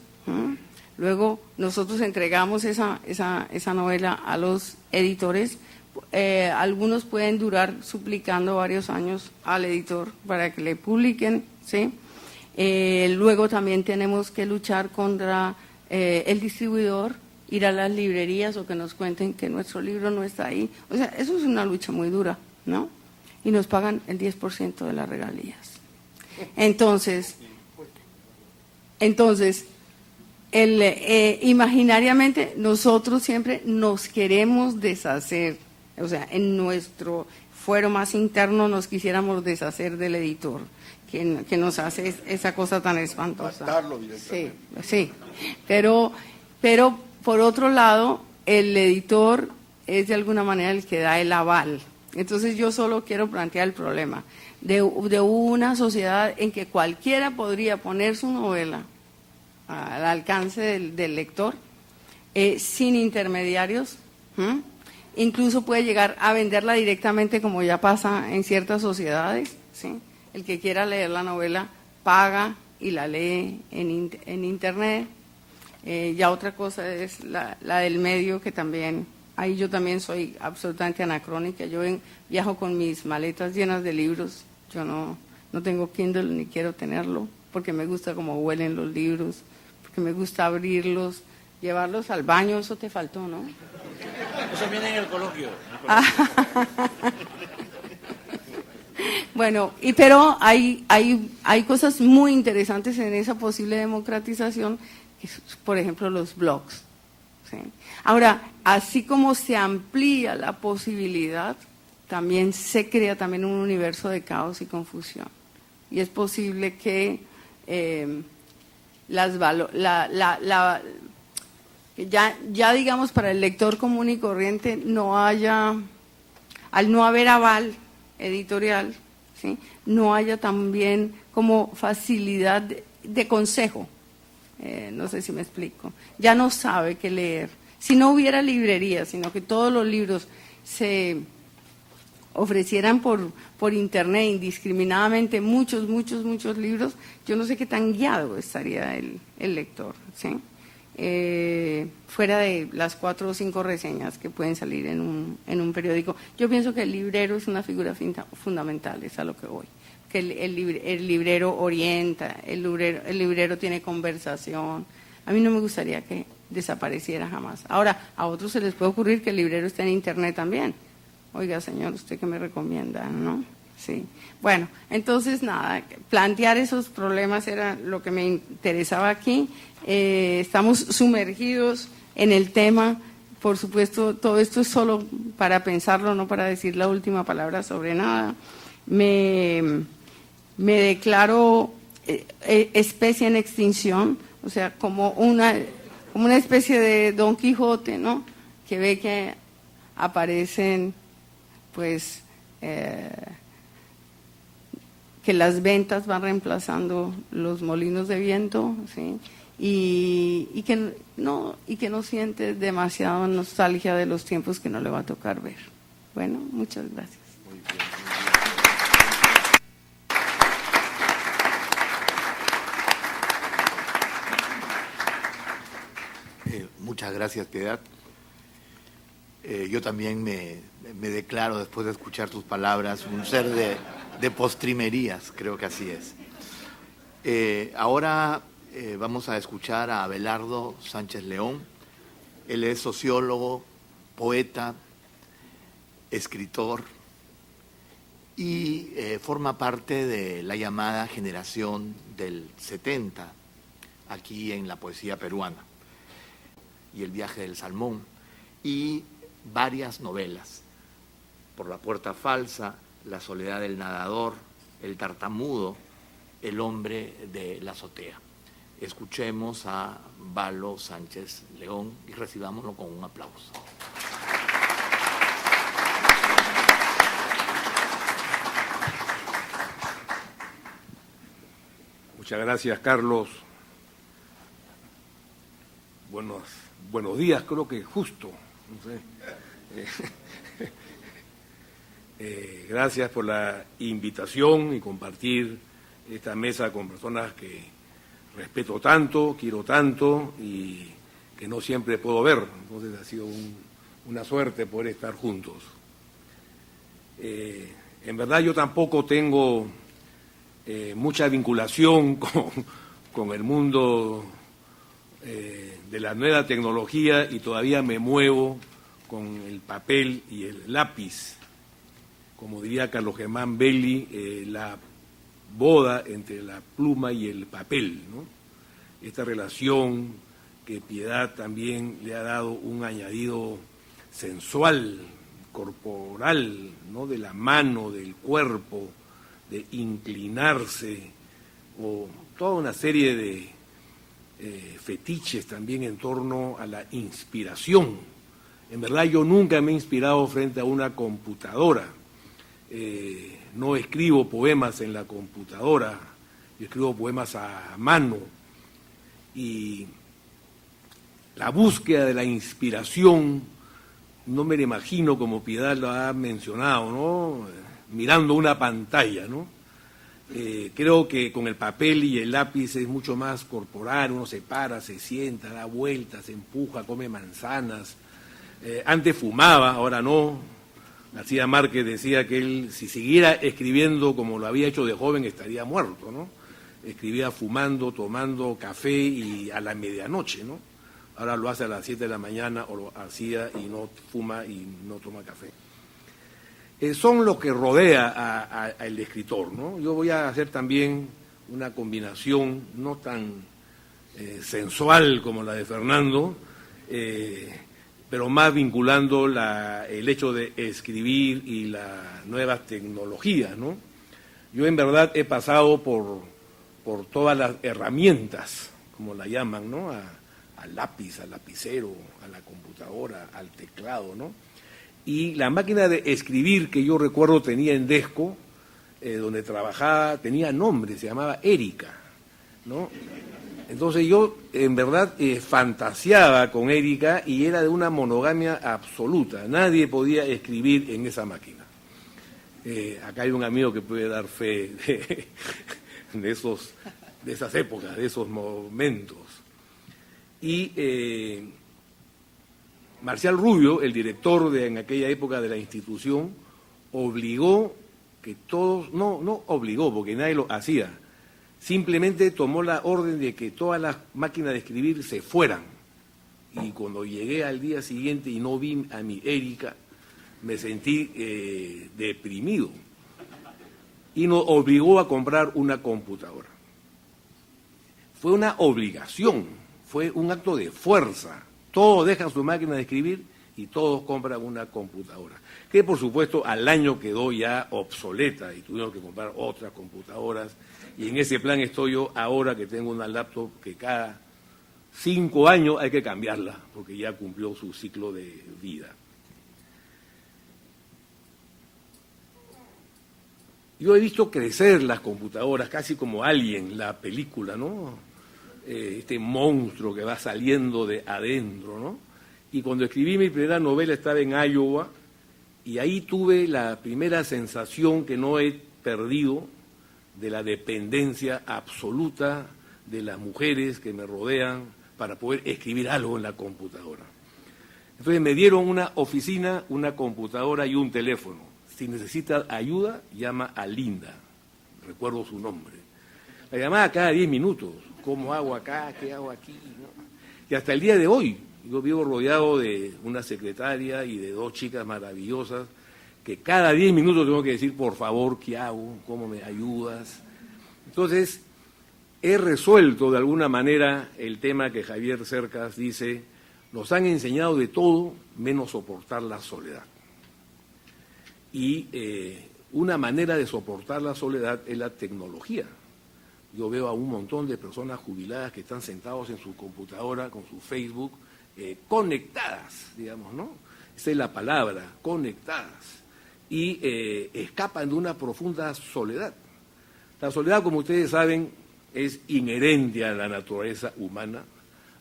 luego nosotros entregamos esa novela a los editores, algunos pueden durar suplicando varios años al editor para que le publiquen, ¿sí? Luego también tenemos que luchar contra el distribuidor, ir a las librerías o que nos cuenten que nuestro libro no está ahí. O sea, eso es una lucha muy dura, ¿no? Y nos pagan el 10% de las regalías. Entonces imaginariamente nosotros siempre nos queremos deshacer, o sea, en nuestro fuero más interno nos quisiéramos deshacer del editor que nos hace esa cosa tan espantosa. Matarlo directamente. Sí, pero por otro lado, el editor es de alguna manera el que da el aval. Entonces yo solo quiero plantear el problema de una sociedad en que cualquiera podría poner su novela al alcance del lector, sin intermediarios, incluso puede llegar a venderla directamente como ya pasa en ciertas sociedades, ¿sí? El que quiera leer la novela paga y la lee en internet. Ya otra cosa es la del medio, que también, ahí yo también soy absolutamente anacrónica. Yo viajo con mis maletas llenas de libros, yo no tengo Kindle ni quiero tenerlo, porque me gusta cómo huelen los libros, porque me gusta abrirlos, llevarlos al baño. Eso te faltó, ¿no? Eso viene en el coloquio. Bueno, pero hay cosas muy interesantes en esa posible democratización, que es, por ejemplo, los blogs, ¿sí? Ahora, así como se amplía la posibilidad, también se crea también un universo de caos y confusión. Y es posible que ya digamos para el lector común y corriente no haya, al no haber aval editorial, ¿sí? No haya también como facilidad de consejo, no sé si me explico, ya no sabe qué leer. Si no hubiera librería, sino que todos los libros se ofrecieran por internet indiscriminadamente, muchos libros, yo no sé qué tan guiado estaría el lector, ¿sí? Fuera de las 4 o 5 reseñas que pueden salir en un periódico. Yo pienso que el librero es una figura fundamental, es a lo que voy. Que el librero orienta, el librero tiene conversación. A mí no me gustaría que desapareciera jamás. Ahora, a otros se les puede ocurrir que el librero esté en internet también. Oiga, señor, ¿usted qué me recomienda? ¿No? Sí. Bueno, entonces nada, plantear esos problemas era lo que me interesaba aquí. Estamos sumergidos en el tema, por supuesto, todo esto es solo para pensarlo, no para decir la última palabra sobre nada. Me declaro especie en extinción, o sea, como una especie de Don Quijote, ¿no? Que ve que aparecen, pues, que las ventas van reemplazando los molinos de viento, ¿sí? Y que no siente demasiada nostalgia de los tiempos que no le va a tocar ver. Bueno, muchas gracias. Muy bien. Muchas gracias, Piedad. Yo también me declaro, después de escuchar tus palabras, un ser de postrimerías, creo que así es. Ahora vamos a escuchar a Abelardo Sánchez León. Él es sociólogo, poeta, escritor y forma parte de la llamada generación del 70 aquí en la poesía peruana. y El viaje del salmón, y varias novelas, Por la puerta falsa, La soledad del nadador, El tartamudo, El hombre de la azotea. Escuchemos a Valo Sánchez León y recibámoslo con un aplauso. Muchas gracias, Carlos. Buenos días, creo que justo. No sé. Gracias por la invitación y compartir esta mesa con personas que respeto tanto, quiero tanto y que no siempre puedo ver. Entonces ha sido una suerte poder estar juntos. En verdad yo tampoco tengo mucha vinculación con el mundo de la nueva tecnología y todavía me muevo con el papel y el lápiz. Como diría Carlos Germán Belli, la boda entre la pluma y el papel, ¿no? Esta relación que Piedad también le ha dado un añadido sensual, corporal, ¿no? De la mano, del cuerpo, de inclinarse, o toda una serie de fetiches también en torno a la inspiración. En verdad yo nunca me he inspirado frente a una computadora. No escribo poemas en la computadora, yo escribo poemas a mano. Y la búsqueda de la inspiración, no me la imagino como Piedad lo ha mencionado, ¿no? Mirando una pantalla, ¿no? Creo que con el papel y el lápiz es mucho más corporal, uno se para, se sienta, da vueltas, se empuja, come manzanas. Antes fumaba, ahora no. García Márquez decía que él, si siguiera escribiendo como lo había hecho de joven, estaría muerto, ¿no? Escribía fumando, tomando café y a la medianoche, ¿no? Ahora lo hace a las 7 de la mañana, o lo hacía y no fuma y no toma café. Son lo que rodea al escritor, ¿no? Yo voy a hacer también una combinación no tan sensual como la de Fernando, pero más vinculando el hecho de escribir y las nuevas tecnologías, ¿no? Yo en verdad he pasado por todas las herramientas, como la llaman, ¿no? Al lápiz, al lapicero, a la computadora, al teclado, ¿no? Y la máquina de escribir que yo recuerdo tenía en Desco, donde trabajaba, tenía nombre, se llamaba Erika, ¿no? Entonces yo en verdad fantaseaba con Erika y era de una monogamia absoluta, nadie podía escribir en esa máquina. Acá hay un amigo que puede dar fe de esas épocas, de esos momentos. Y Marcial Rubio, el director en aquella época de la institución, obligó que todos, no obligó porque nadie lo hacía, simplemente tomó la orden de que todas las máquinas de escribir se fueran. Y cuando llegué al día siguiente y no vi a mi Erika, me sentí deprimido. Y nos obligó a comprar una computadora. Fue una obligación, fue un acto de fuerza. Todos dejan su máquina de escribir y todos compran una computadora, que por supuesto al año quedó ya obsoleta y tuvieron que comprar otras computadoras. Y en ese plan estoy yo ahora, que tengo una laptop que cada 5 años hay que cambiarla porque ya cumplió su ciclo de vida. Yo he visto crecer las computadoras, casi como Alien, la película, ¿no? Este monstruo que va saliendo de adentro, ¿no? Y cuando escribí mi primera novela estaba en Iowa y ahí tuve la primera sensación que no he perdido de la dependencia absoluta de las mujeres que me rodean para poder escribir algo en la computadora. Entonces me dieron una oficina, una computadora y un teléfono. Si necesita ayuda, llama a Linda, recuerdo su nombre. La llamaba cada 10 minutos. ¿Cómo hago acá? ¿Qué hago aquí? ¿No? Y hasta el día de hoy, yo vivo rodeado de una secretaria y de 2 chicas maravillosas que cada 10 minutos tengo que decir, por favor, ¿qué hago? ¿Cómo me ayudas? Entonces, he resuelto de alguna manera el tema que Javier Cercas dice, Nos han enseñado de todo menos soportar la soledad. Y una manera de soportar la soledad es la tecnología. Yo veo a un montón de personas jubiladas que están sentados en su computadora con su Facebook, conectadas, digamos, ¿no? Esa es la palabra, conectadas. Y escapan de una profunda soledad. La soledad, como ustedes saben, es inherente a la naturaleza humana.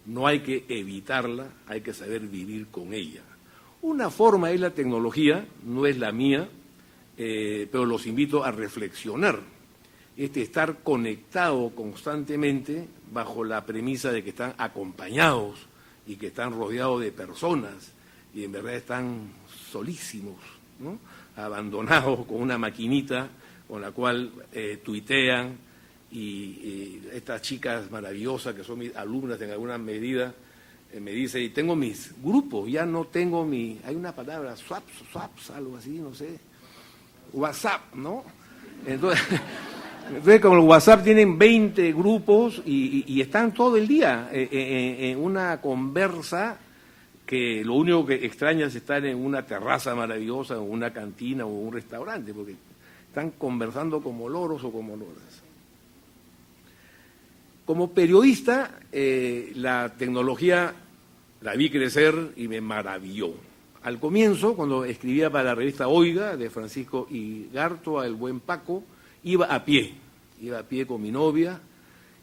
No hay que evitarla, hay que saber vivir con ella. Una forma es la tecnología, no es la mía, pero los invito a reflexionar. Estar conectado constantemente bajo la premisa de que están acompañados y que están rodeados de personas y en verdad están solísimos, ¿no? Abandonados con una maquinita con la cual tuitean y estas chicas maravillosas que son mis alumnas en alguna medida me dice, y tengo mis grupos, ya no tengo hay una palabra, swaps, algo así, no sé, WhatsApp, ¿no? Entonces con el WhatsApp tienen 20 grupos y están todo el día en una conversa que lo único que extraña es estar en una terraza maravillosa, o una cantina o un restaurante, porque están conversando como loros o como loras. Como periodista, la tecnología la vi crecer y me maravilló. Al comienzo, cuando escribía para la revista Oiga, de Francisco Igartua, El Buen Paco, iba a pie con mi novia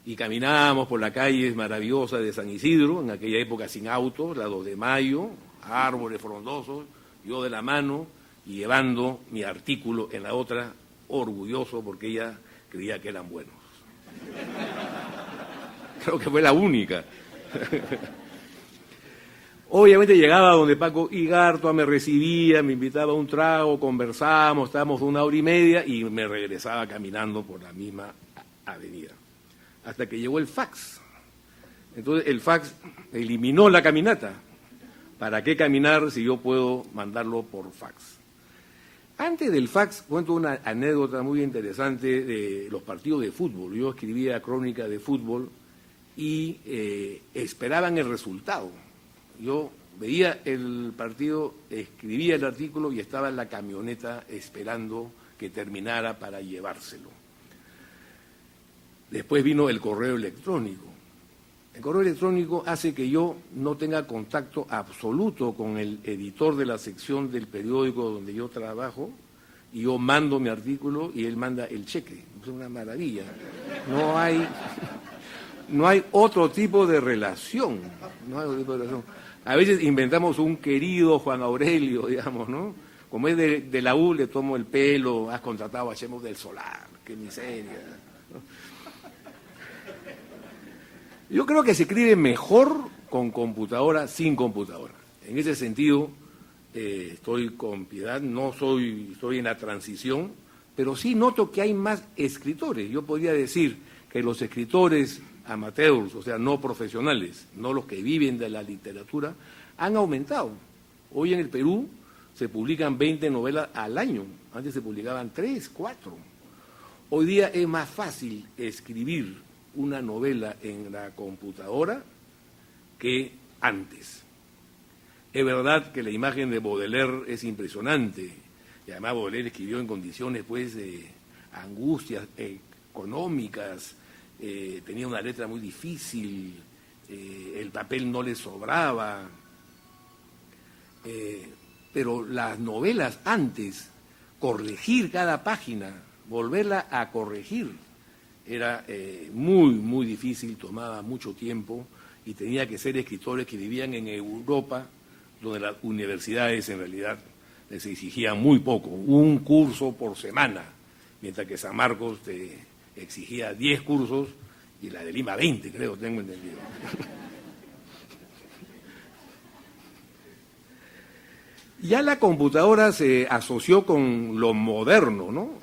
y caminábamos por las calles maravillosas de San Isidro, en aquella época sin autos, la 2 de Mayo, árboles frondosos, yo de la mano y llevando mi artículo en la otra, orgulloso porque ella creía que eran buenos. Creo que fue la única. Obviamente llegaba donde Paco Igartua, me recibía, me invitaba a un trago, conversábamos, estábamos 1 hora y media y me regresaba caminando por la misma avenida. Hasta que llegó el fax. Entonces el fax eliminó la caminata. ¿Para qué caminar si yo puedo mandarlo por fax? Antes del fax, cuento una anécdota muy interesante de los partidos de fútbol. Yo escribía crónica de fútbol y esperaban el resultado. Yo veía el partido, escribía el artículo y estaba en la camioneta esperando que terminara para llevárselo. Después vino el correo electrónico. El correo electrónico hace que yo no tenga contacto absoluto con el editor de la sección del periódico donde yo trabajo, y yo mando mi artículo y él manda el cheque. Es una maravilla. No hay otro tipo de relación. A veces inventamos un querido Juan Aurelio, digamos, ¿no? Como es de la U, le tomo el pelo, has contratado a Chemos del Solar, qué miseria, ¿no? Yo creo que se escribe mejor con computadora, sin computadora. En ese sentido, estoy con Piedad, estoy en la transición, pero sí noto que hay más escritores. Yo podría decir que los escritores amateurs, o sea, no profesionales, no los que viven de la literatura, han aumentado. Hoy en el Perú se publican 20 novelas al año, antes se publicaban 3, 4. Hoy día es más fácil escribir una novela en la computadora que antes. Es verdad que la imagen de Baudelaire es impresionante, y además Baudelaire escribió en condiciones pues de angustias económicas, tenía una letra muy difícil, el papel no le sobraba, pero las novelas antes, corregir cada página, volverla a corregir, era muy, muy difícil, tomaba mucho tiempo y tenía que ser escritores que vivían en Europa, donde las universidades en realidad les exigían muy poco, un curso por semana, mientras que San Marcos te exigía 10 cursos y la de Lima 20, creo, tengo entendido. Ya la computadora se asoció con lo moderno, ¿no?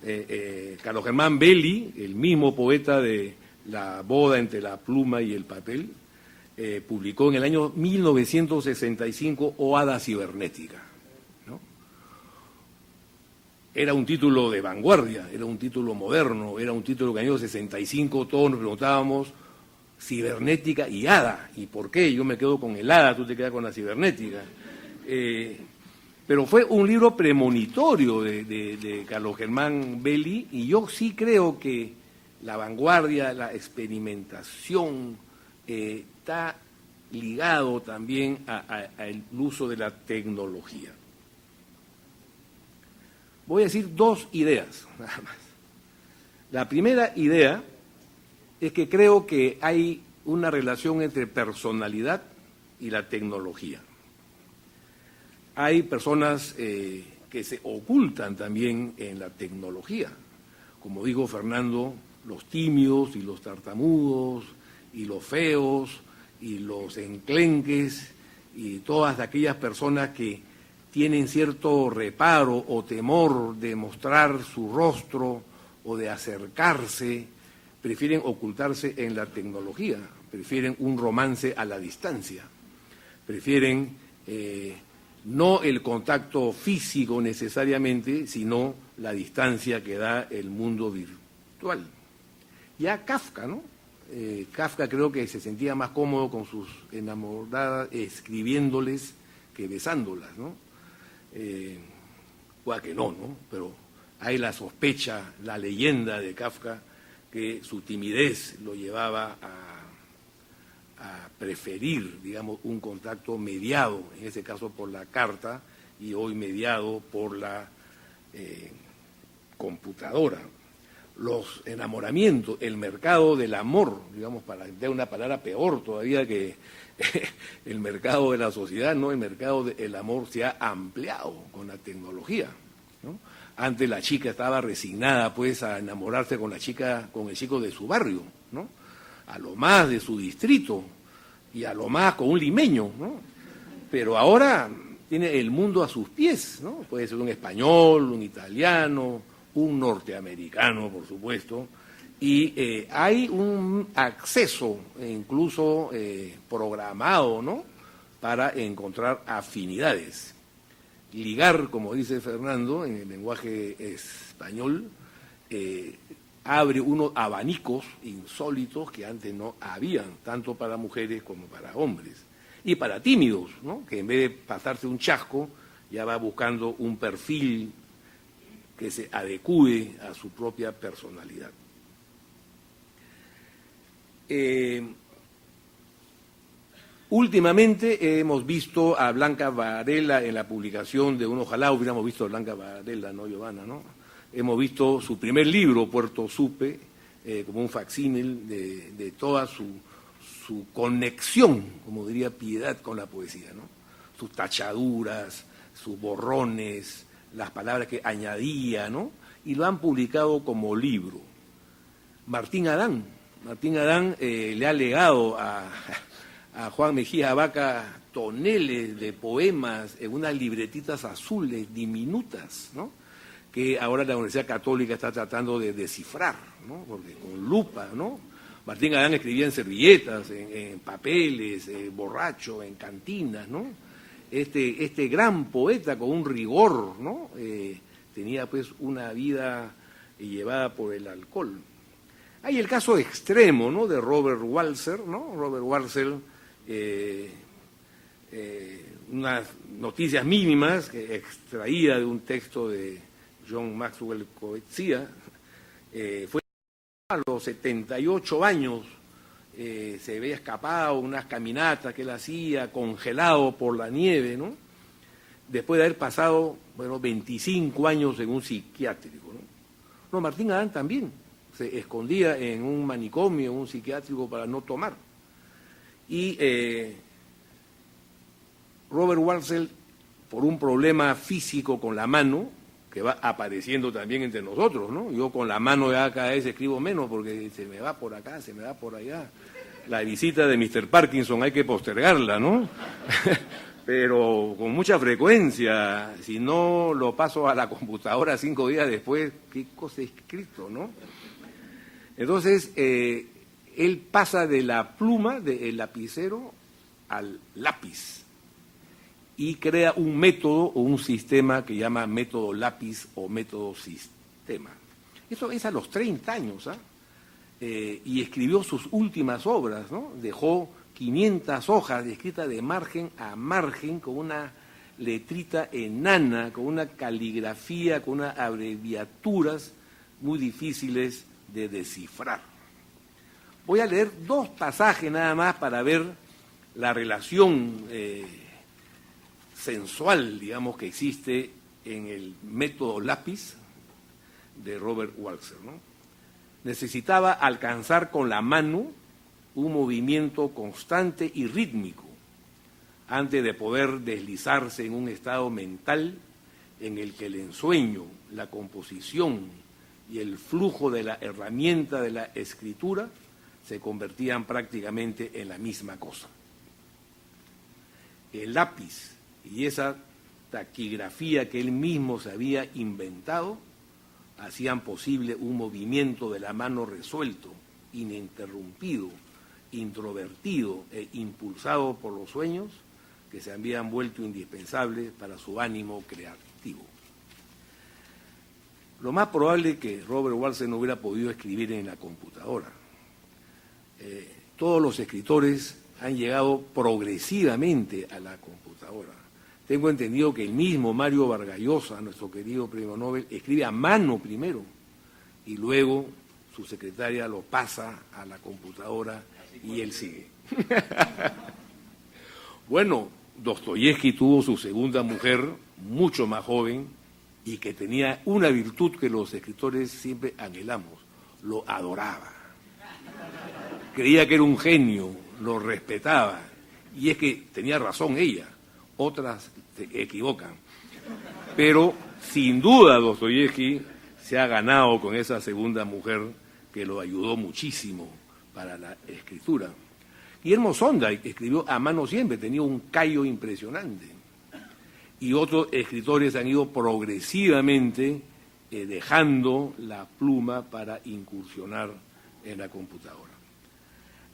Carlos Germán Belli, el mismo poeta de La boda entre la pluma y el papel, publicó en el año 1965 Oada cibernética, ¿no? Era un título de vanguardia, era un título moderno, era un título que en el año 65 todos nos preguntábamos, cibernética y hada. ¿Y por qué? Yo me quedo con el hada, tú te quedas con la cibernética. Pero fue un libro premonitorio de Carlos Germán Belli, y yo sí creo que la vanguardia, la experimentación, está ligado también al uso de la tecnología. Voy a decir dos ideas, nada más. La primera idea es que creo que hay una relación entre personalidad y la tecnología. Hay personas que se ocultan también en la tecnología. Como dijo Fernando, los tímidos y los tartamudos y los feos y los enclenques y todas aquellas personas que tienen cierto reparo o temor de mostrar su rostro o de acercarse, prefieren ocultarse en la tecnología, prefieren un romance a la distancia, prefieren no el contacto físico necesariamente, sino la distancia que da el mundo virtual. Ya Kafka, ¿no? Kafka creo que se sentía más cómodo con sus enamoradas escribiéndoles que besándolas, ¿no? Pueda que no, ¿no? Pero hay la sospecha, la leyenda de Kafka, que su timidez lo llevaba a preferir, digamos, un contacto mediado, en ese caso por la carta, y hoy mediado por la computadora. Los enamoramientos, el mercado del amor, digamos, para dar una palabra peor todavía que el mercado de la sociedad, ¿no? El mercado del amor se ha ampliado con la tecnología, ¿no? Antes la chica estaba resignada, pues, a enamorarse con la chica, con el chico de su barrio, ¿no? A lo más de su distrito y a lo más con un limeño, ¿no? Pero ahora tiene el mundo a sus pies, ¿no? Puede ser un español, un italiano, un norteamericano, por supuesto, y hay un acceso incluso programado, ¿no?, para encontrar afinidades. Ligar, como dice Fernando, en el lenguaje español, abre unos abanicos insólitos que antes no habían, tanto para mujeres como para hombres. Y para tímidos, ¿no?, que en vez de pasarse un chasco, ya va buscando un perfil que se adecúe a su propia personalidad. Últimamente hemos visto a Blanca Varela en la publicación de ojalá hubiéramos visto a Blanca Varela, ¿no, Giovanna? ¿No? Hemos visto su primer libro, Puerto Supe, como un facsímil de toda su conexión, como diría Piedad, con la poesía, ¿no? Sus tachaduras, sus borrones, las palabras que añadía, ¿no? Y lo han publicado como libro. Martín Adán le ha legado a Juan Mejía Vaca toneles de poemas en unas libretitas azules diminutas, ¿no?, que ahora la Universidad Católica está tratando de descifrar, ¿no?, porque con lupa, ¿no? Martín Adán escribía en servilletas, en papeles, borracho, en cantinas, ¿no? Este gran poeta con un rigor, ¿no? Tenía pues una vida llevada por el alcohol. Hay el caso extremo, ¿no?, de Robert Walser, ¿no? Robert Walser, unas noticias mínimas que extraía de un texto de John Maxwell Coetzee, fue a los 78 años, se había escapado unas caminatas que él hacía, congelado por la nieve, ¿no?, después de haber pasado, 25 años en un psiquiátrico, ¿no? No, Martín Adán también se escondía en un manicomio, en un psiquiátrico, para no tomar. Y Robert Walser, por un problema físico con la mano, que va apareciendo también entre nosotros, ¿no? Yo con la mano ya cada vez escribo menos porque se me va por acá, se me va por allá. La visita de Mr. Parkinson hay que postergarla, ¿no? Pero con mucha frecuencia, si no lo paso a la computadora 5 días después, ¿qué cosa he escrito, no? Entonces, él pasa de la pluma, del lapicero, al lápiz y crea un método o un sistema que llama método lápiz o método sistema. Eso es a los 30 años, ¿ah? y escribió sus últimas obras, ¿no? Dejó 500 hojas escritas de margen a margen con una letrita enana, con una caligrafía, con unas abreviaturas muy difíciles de descifrar. Voy a leer 2 pasajes nada más para ver la relación sensual, digamos, que existe en el método lápiz de Robert Walser, ¿no? Necesitaba alcanzar con la mano un movimiento constante y rítmico antes de poder deslizarse en un estado mental en el que el ensueño, la composición y el flujo de la herramienta de la escritura se convertían prácticamente en la misma cosa. El lápiz y esa taquigrafía que él mismo se había inventado hacían posible un movimiento de la mano resuelto, ininterrumpido, introvertido e impulsado por los sueños que se habían vuelto indispensables para su ánimo creativo. Lo más probable es que Robert Walser no hubiera podido escribir en la computadora. Todos los escritores han llegado progresivamente a la computadora. Tengo entendido que el mismo Mario Vargas Llosa, nuestro querido premio Nobel, escribe a mano primero y luego su secretaria lo pasa a la computadora y él sigue. Bueno, Dostoyevsky tuvo su segunda mujer, mucho más joven, y que tenía una virtud que los escritores siempre anhelamos: lo adoraba. Creía que era un genio, lo respetaba, y es que tenía razón ella, otras se equivocan. Pero sin duda Dostoyevsky se ha ganado con esa segunda mujer que lo ayudó muchísimo para la escritura. Guillermo Sondheim escribió a mano siempre, tenía un callo impresionante. Y otros escritores han ido progresivamente dejando la pluma para incursionar en la computadora.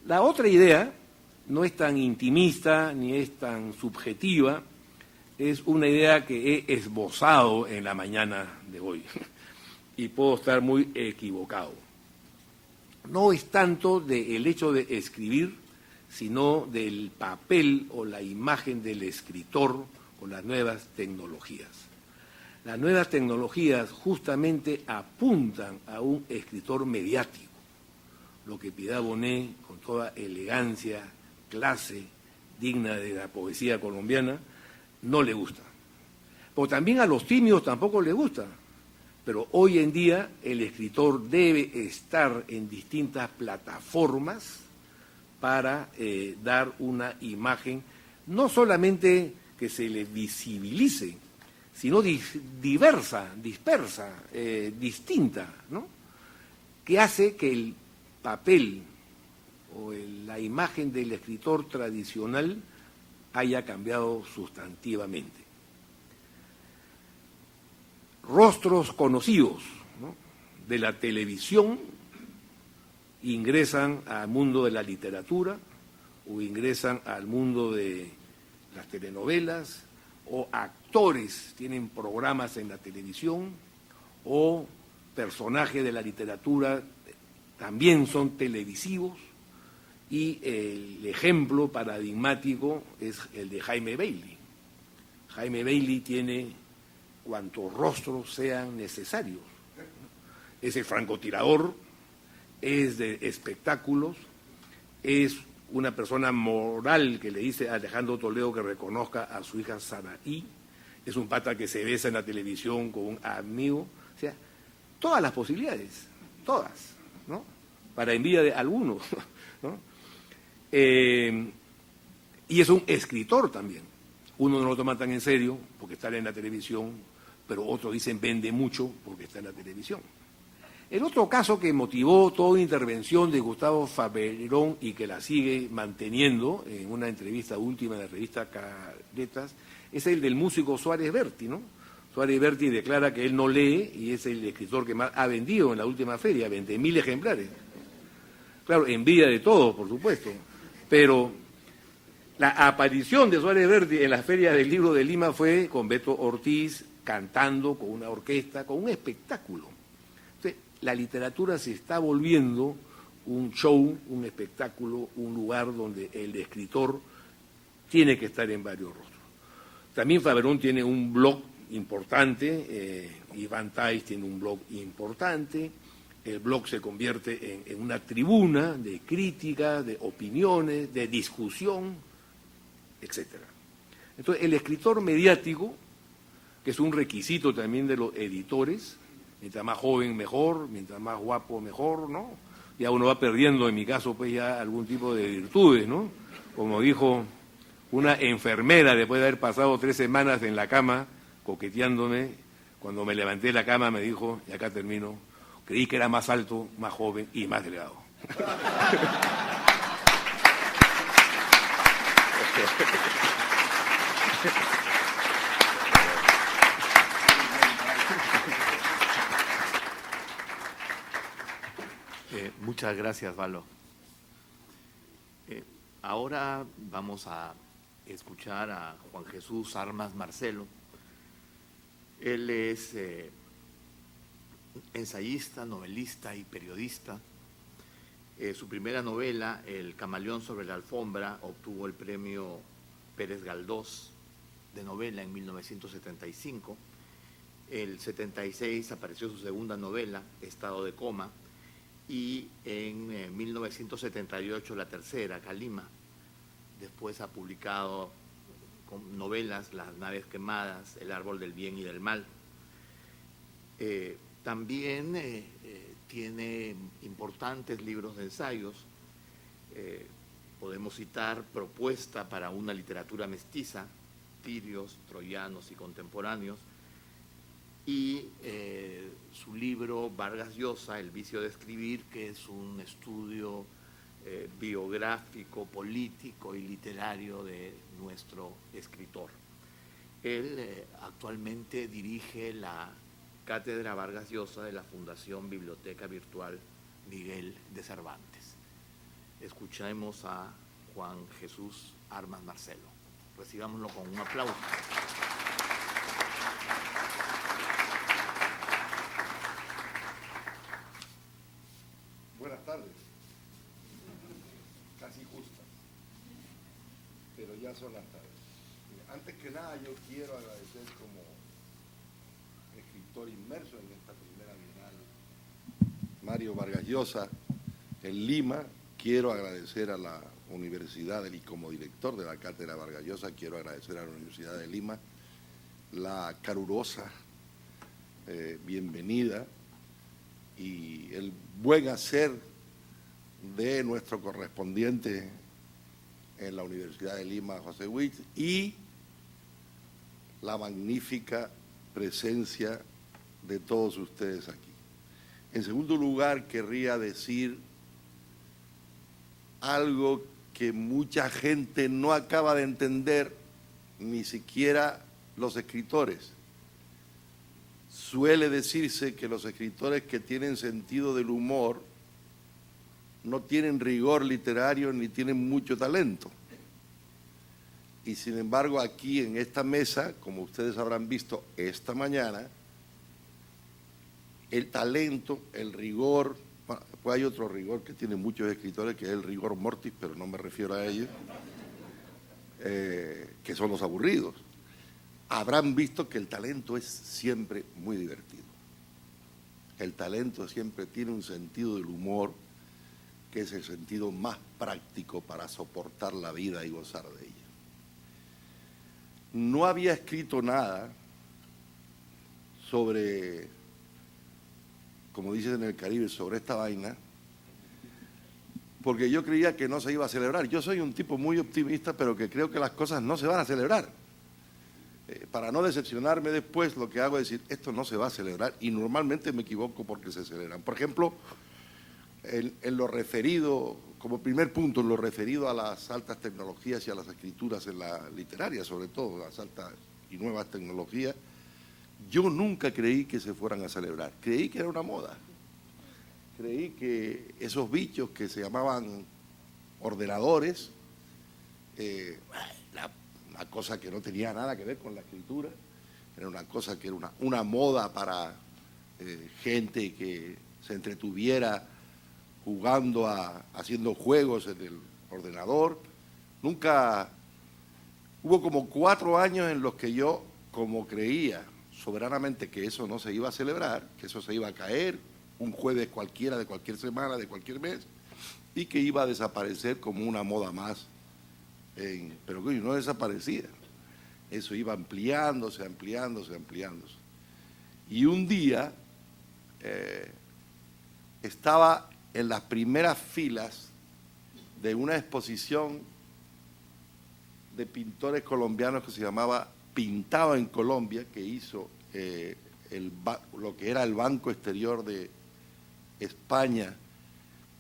La otra idea no es tan intimista ni es tan subjetiva, es una idea que he esbozado en la mañana de hoy y puedo estar muy equivocado. No es tanto del hecho de escribir, sino del papel o la imagen del escritor con las nuevas tecnologías. Las nuevas tecnologías justamente apuntan a un escritor mediático, lo que Piedad Bonet, con toda elegancia, clase, digna de la poesía colombiana, no le gusta. Pero también a los tímidos tampoco les gusta. Pero hoy en día el escritor debe estar en distintas plataformas para dar una imagen, no solamente que se le visibilice, sino diversa, dispersa, distinta, ¿no? Que hace que el papel o la imagen del escritor tradicional haya cambiado sustantivamente. Rostros conocidos, ¿no?, de la televisión ingresan al mundo de la literatura o ingresan al mundo de las telenovelas, o actores tienen programas en la televisión, o personajes de la literatura también son televisivos, y el ejemplo paradigmático es el de Jaime Bailey. Jaime Bailey tiene cuantos rostros sean necesarios. Es el francotirador, es de espectáculos, es una persona moral que le dice a Alejandro Toledo que reconozca a su hija Saraí, es un pata que se besa en la televisión con un amigo, o sea, todas las posibilidades, todas, ¿no? Para envidia de algunos, ¿no? Y es un escritor también. Uno no lo toma tan en serio porque está en la televisión, pero otros dicen vende mucho porque está en la televisión. El otro caso que motivó toda intervención de Gustavo Faberón y que la sigue manteniendo en una entrevista última en la revista Caretas es el del músico Suárez Berti, ¿no? Suárez Berti declara que él no lee y es el escritor que más ha vendido en la última feria, 20.000 ejemplares. Claro, envidia de todos, por supuesto, pero la aparición de Suárez Berti en las ferias del libro de Lima fue con Beto Ortiz cantando con una orquesta, con un espectáculo. La literatura se está volviendo un show, un espectáculo, un lugar donde el escritor tiene que estar en varios rostros. También Faberón tiene un blog importante, Iván Tais tiene un blog importante, el blog se convierte en una tribuna de crítica, de opiniones, de discusión, etcétera. Entonces, el escritor mediático, que es un requisito también de los editores, mientras más joven mejor, mientras más guapo mejor, ¿no? Ya uno va perdiendo, en mi caso, pues ya algún tipo de virtudes, ¿no? Como dijo una enfermera después de haber pasado 3 semanas en la cama coqueteándome, cuando me levanté de la cama me dijo, y acá termino, creí que era más alto, más joven y más delgado. Muchas gracias, Valo. Ahora vamos a escuchar a Juan Jesús Armas Marcelo. Él es ensayista, novelista y periodista. Su primera novela, El camaleón sobre la alfombra, obtuvo el premio Pérez Galdós de novela en 1975. El 76 apareció su segunda novela, Estado de coma, y en 1978 la tercera, Calima. Después ha publicado con novelas Las naves quemadas, El árbol del bien y del mal. También tiene importantes libros de ensayos. Podemos citar Propuesta para una literatura mestiza, Tirios, troyanos y contemporáneos, y su libro Vargas Llosa, El vicio de escribir, que es un estudio biográfico, político y literario de nuestro escritor. Él actualmente dirige la Cátedra Vargas Llosa de la Fundación Biblioteca Virtual Miguel de Cervantes. Escuchemos a Juan Jesús Armas Marcelo. Recibámoslo con un aplauso. Buenas tardes. Casi justas, pero ya son las tardes. Antes que nada, yo quiero agradecer como escritor inmerso en esta primera Bienal, Mario Vargas Llosa, en Lima. Quiero agradecer a la Universidad y como director de la Cátedra Vargas Llosa, quiero agradecer a la Universidad de Lima la calurosa bienvenida y el buen hacer de nuestro correspondiente en la Universidad de Lima, José Huich, y la magnífica presencia de todos ustedes aquí. En segundo lugar, querría decir algo que mucha gente no acaba de entender, ni siquiera los escritores. Suele decirse que los escritores que tienen sentido del humor no tienen rigor literario ni tienen mucho talento. Y sin embargo, aquí en esta mesa, como ustedes habrán visto esta mañana, el talento, el rigor, bueno, pues hay otro rigor que tienen muchos escritores, que es el rigor mortis, pero no me refiero a ellos, que son los aburridos. Habrán visto que el talento es siempre muy divertido. El talento siempre tiene un sentido del humor, que es el sentido más práctico para soportar la vida y gozar de ella. No había escrito nada sobre, como dicen en el Caribe, sobre esta vaina, porque yo creía que no se iba a celebrar. Yo soy un tipo muy optimista, pero que creo que las cosas no se van a celebrar. Para no decepcionarme después, lo que hago es decir, esto no se va a celebrar, y normalmente me equivoco porque se celebran. Por ejemplo, en lo referido, como primer punto, en lo referido a las altas tecnologías y a las escrituras en la literaria, sobre todo, las altas y nuevas tecnologías, yo nunca creí que se fueran a celebrar. Creí que era una moda. Creí que esos bichos que se llamaban ordenadores, una cosa que no tenía nada que ver con la escritura, era una cosa que era una moda para gente que se entretuviera jugando, haciendo juegos en el ordenador. Nunca, hubo como 4 años en los que yo, como creía soberanamente que eso no se iba a celebrar, que eso se iba a caer un jueves cualquiera de cualquier semana, de cualquier mes, y que iba a desaparecer como una moda más. Pero coño, no desaparecía. Eso iba ampliándose. Y un día estaba en las primeras filas de una exposición de pintores colombianos que se llamaba Pintado en Colombia, que hizo lo que era el Banco Exterior de España,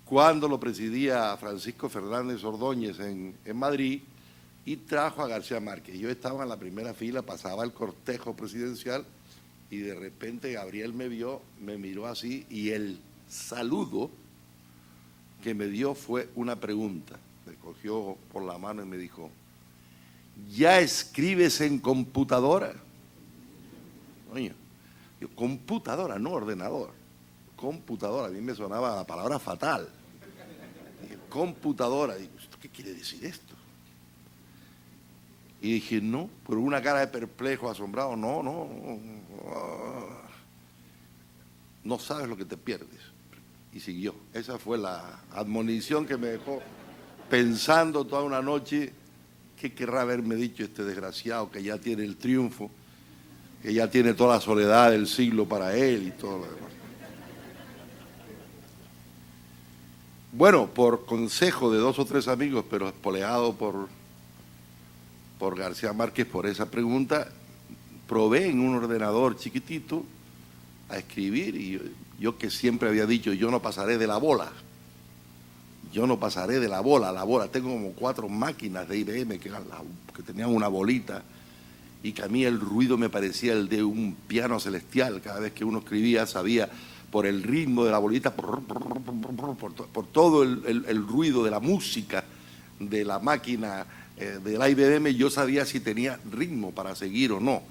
cuando lo presidía Francisco Fernández Ordóñez en Madrid, y trajo a García Márquez. Yo estaba en la primera fila, pasaba el cortejo presidencial, y de repente Gabriel me vio, me miró así, y el saludo que me dio fue una pregunta. Me cogió por la mano y me dijo: ¿ya escribes en computadora? Coño, yo, computadora, no ordenador. Computadora, a mí me sonaba la palabra fatal. Dije, computadora. Digo, ¿qué quiere decir esto? Y dije, no, por una cara de perplejo, asombrado, no sabes lo que te pierdes. Y siguió. Esa fue la admonición que me dejó pensando toda una noche. ¿Qué querrá haberme dicho este desgraciado que ya tiene el triunfo, que ya tiene toda la soledad del siglo para él y todo lo demás? Bueno, por consejo de 2 o 3 amigos, pero espoleado por García Márquez por esa pregunta, probé en un ordenador chiquitito a escribir, y yo que siempre había dicho, yo no pasaré de la bola. Yo no pasaré de la bola. Tengo como 4 máquinas de IBM que tenían una bolita, y que a mí el ruido me parecía el de un piano celestial. Cada vez que uno escribía sabía, por el ritmo de la bolita, por todo el ruido de la música de la máquina de la IBM, yo sabía si tenía ritmo para seguir o no.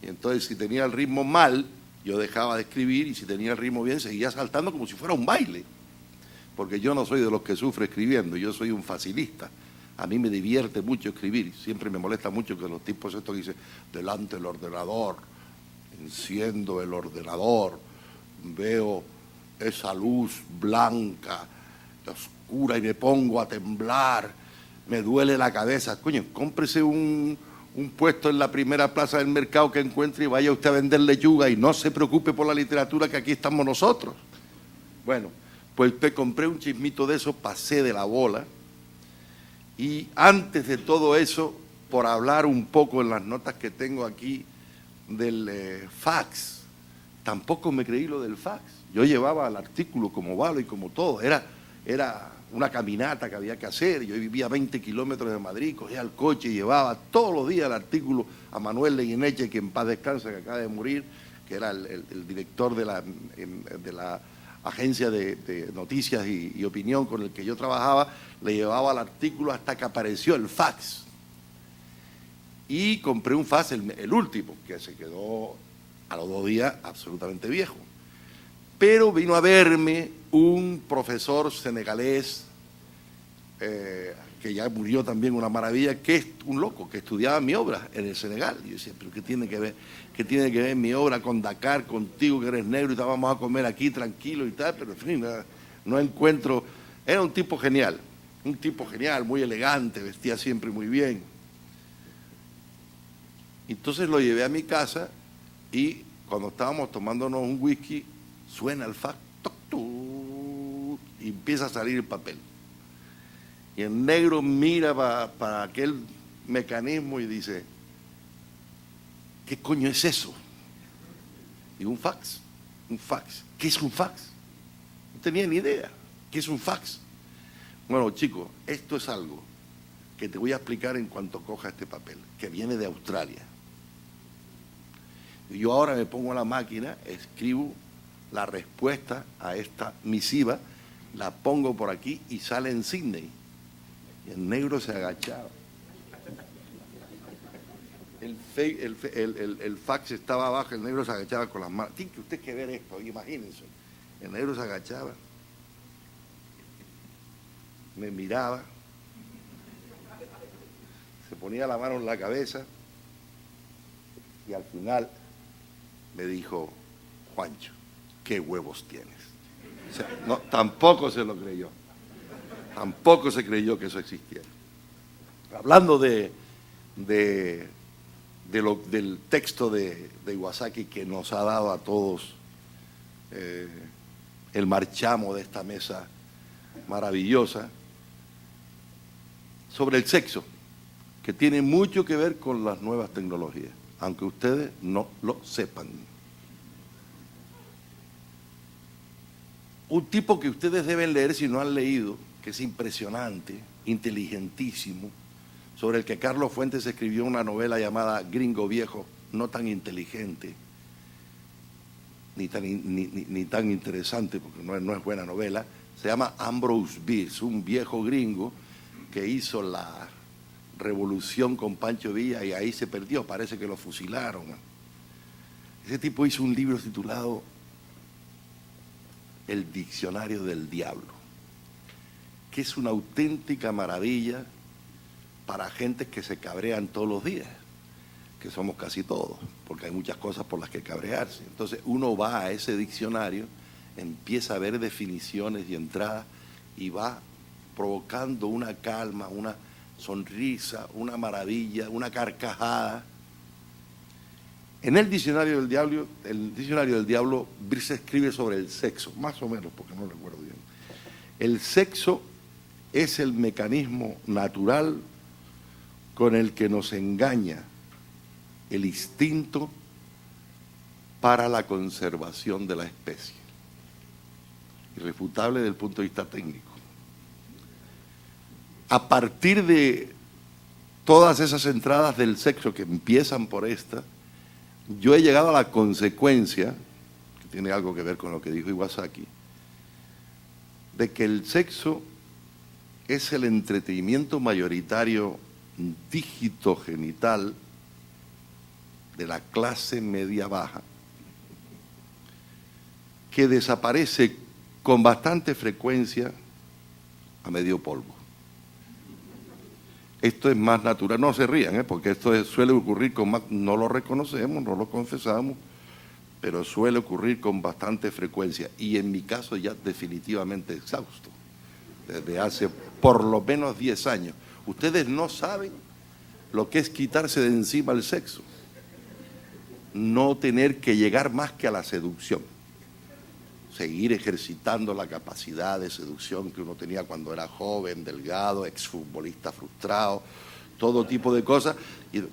Y entonces, si tenía el ritmo mal, yo dejaba de escribir, y si tenía el ritmo bien, seguía saltando como si fuera un baile. Porque yo no soy de los que sufre escribiendo, yo soy un facilista. A mí me divierte mucho escribir, siempre me molesta mucho que los tipos estos que dicen, delante del ordenador, enciendo el ordenador, veo esa luz blanca, oscura, y me pongo a temblar, me duele la cabeza. Coño, cómprese un puesto en la primera plaza del mercado que encuentre y vaya usted a vender lechuga, y no se preocupe por la literatura, que aquí estamos nosotros. Bueno, pues compré un chismito de eso, pasé de la bola, y antes de todo eso, por hablar un poco en las notas que tengo aquí del fax, tampoco me creí lo del fax. Yo llevaba el artículo como balo y como todo, era una caminata que había que hacer. Yo vivía a 20 kilómetros de Madrid, cogía el coche y llevaba todos los días el artículo a Manuel Leguineche, que en paz descansa, que acaba de morir, que era el director de la agencia de noticias y opinión con el que yo trabajaba. Le llevaba el artículo hasta que apareció el fax. Y compré un fax, el último, que se quedó a los 2 días absolutamente viejo. Pero vino a verme un profesor senegalés, que ya murió también, una maravilla, que es un loco, que estudiaba mi obra en el Senegal. Y yo decía, ¿pero qué tiene que ver? ¿Qué tiene que ver mi obra con Dakar, contigo que eres negro y te vamos a comer aquí tranquilo y tal? Pero en fin, no encuentro. Era un tipo genial, muy elegante, vestía siempre muy bien. Entonces lo llevé a mi casa, y cuando estábamos tomándonos un whisky, suena el fax, toc, toc, y empieza a salir el papel. Y el negro mira para aquel mecanismo y dice, ¿qué coño es eso? Digo, un fax. ¿Qué es un fax? No tenía ni idea. ¿Qué es un fax? Bueno, chicos, esto es algo que te voy a explicar en cuanto coja este papel, que viene de Australia. Y yo ahora me pongo a la máquina, escribo la respuesta a esta misiva, la pongo por aquí y sale en Sydney. Y el negro se agachaba. El fax estaba abajo, el negro se agachaba con las manos. Tiene que usted que ver esto, imagínense. El negro se agachaba. me miraba, se ponía la mano en la cabeza y al final me dijo: Juancho, qué huevos tienes. O sea, no, tampoco se lo creyó. Tampoco se creyó que eso existiera. Hablando del texto de Iwasaki, que nos ha dado a todos el marchamo de esta mesa maravillosa, sobre el sexo, que tiene mucho que ver con las nuevas tecnologías, aunque ustedes no lo sepan. Un tipo que ustedes deben leer si no han leído, que es impresionante, inteligentísimo, sobre el que Carlos Fuentes escribió una novela llamada Gringo Viejo, no tan inteligente, ni tan interesante, porque no es buena novela. Se llama Ambrose Bierce, un viejo gringo que hizo la revolución con Pancho Villa y ahí se perdió, parece que lo fusilaron. Ese tipo hizo un libro titulado El Diccionario del Diablo, que es una auténtica maravilla para gente que se cabrean todos los días, que somos casi todos, porque hay muchas cosas por las que cabrearse. Entonces uno va a ese diccionario, empieza a ver definiciones y entradas y va provocando una calma, una sonrisa, una maravilla, una carcajada. En el Diccionario del Diablo, Bierce escribe sobre el sexo, más o menos, porque no recuerdo bien. El sexo es el mecanismo natural con el que nos engaña el instinto para la conservación de la especie. Irrefutable desde el punto de vista técnico. A partir de todas esas entradas del sexo que empiezan por esta, yo he llegado a la consecuencia, que tiene algo que ver con lo que dijo Iwasaki, de que el sexo es el entretenimiento mayoritario dígito-genital de la clase media-baja, que desaparece con bastante frecuencia a medio polvo. Esto es más natural, no se rían, porque esto suele ocurrir con más, no lo reconocemos, no lo confesamos, pero suele ocurrir con bastante frecuencia, y en mi caso ya definitivamente exhausto, desde hace por lo menos 10 años. Ustedes no saben lo que es quitarse de encima el sexo, no tener que llegar más que a la seducción, seguir ejercitando la capacidad de seducción que uno tenía cuando era joven, delgado, exfutbolista frustrado, todo tipo de cosas,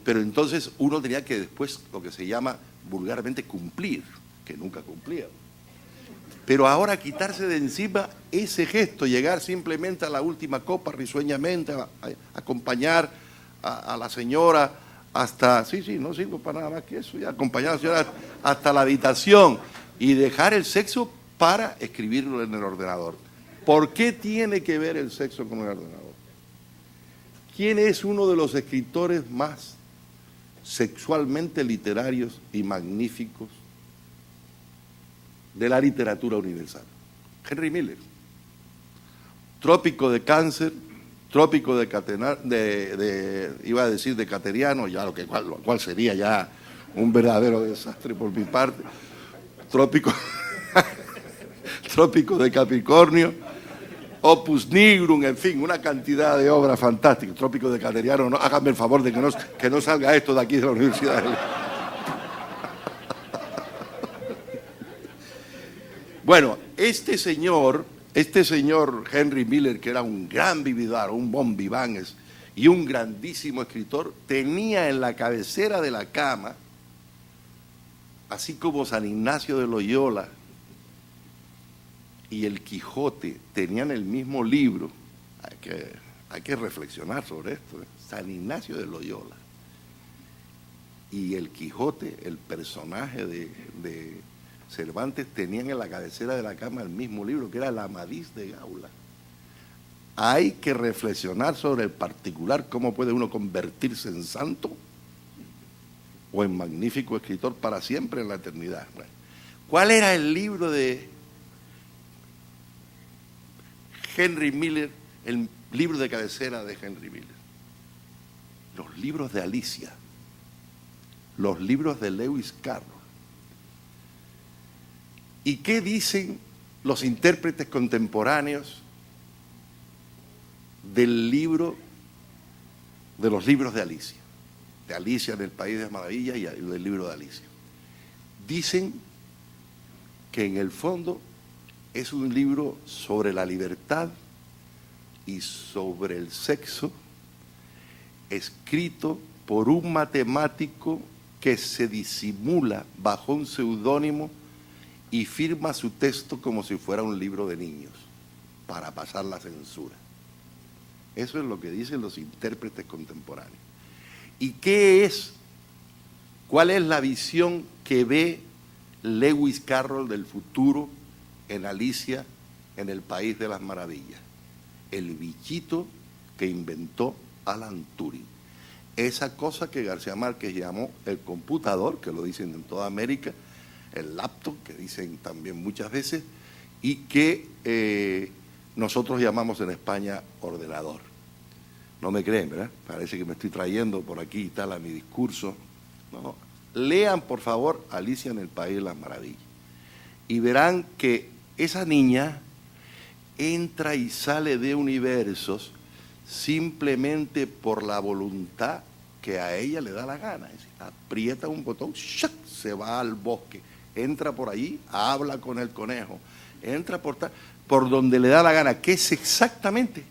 pero entonces uno tenía que después, lo que se llama vulgarmente, cumplir, que nunca cumplía. Pero ahora quitarse de encima ese gesto, llegar simplemente a la última copa risueñamente, a acompañar a la señora hasta, no sirvo para nada más que eso, ya acompañar a la señora hasta la habitación y dejar el sexo para escribirlo en el ordenador. ¿Por qué tiene que ver el sexo con el ordenador? ¿Quién es uno de los escritores más sexualmente literarios y magníficos de la literatura universal? Henry Miller. Trópico de Cáncer, Trópico de iba a decir de Cateriano, ya lo cual sería ya un verdadero desastre por mi parte. Trópico de Capricornio, Opus Nigrum, en fin, una cantidad de obras fantásticas. Trópico de Cateriano, no, háganme el favor de que no salga esto de aquí de la universidad. Bueno, este señor Henry Miller, que era un gran vividor, un bon vivant y un grandísimo escritor, tenía en la cabecera de la cama, así como San Ignacio de Loyola y el Quijote tenían el mismo libro. Hay que reflexionar sobre esto. San Ignacio de Loyola y el Quijote, el personaje de Cervantes, tenían en la cabecera de la cama el mismo libro, que era el Amadís de Gaula. Hay que reflexionar sobre el particular, cómo puede uno convertirse en santo o en magnífico escritor para siempre en la eternidad. Bueno, ¿cuál era el libro de Henry Miller el libro de cabecera de Henry Miller. Los libros de Alicia, los libros de Lewis Carroll. ¿Y qué dicen los intérpretes contemporáneos del libro, de los libros de Alicia en el País de las Maravillas y del libro de Alicia? Dicen que en el fondo es un libro sobre la libertad y sobre el sexo, escrito por un matemático que se disimula bajo un seudónimo y firma su texto como si fuera un libro de niños, para pasar la censura. Eso es lo que dicen los intérpretes contemporáneos. ¿Y qué es? ¿Cuál es la visión que ve Lewis Carroll del futuro en Alicia en el País de las Maravillas? El bichito que inventó Alan Turing. Esa cosa que García Márquez llamó el computador, que lo dicen en toda América, el laptop, que dicen también muchas veces, y que nosotros llamamos en España ordenador. No me creen, ¿verdad? Parece que me estoy trayendo por aquí y tal a mi discurso. No. Lean, por favor, Alicia en el País de las Maravillas. Y verán que esa niña entra y sale de universos simplemente por la voluntad que a ella le da la gana. Es decir, aprieta un botón, ¡shac!, se va al bosque, entra por allí, habla con el conejo, entra por donde le da la gana, que es exactamente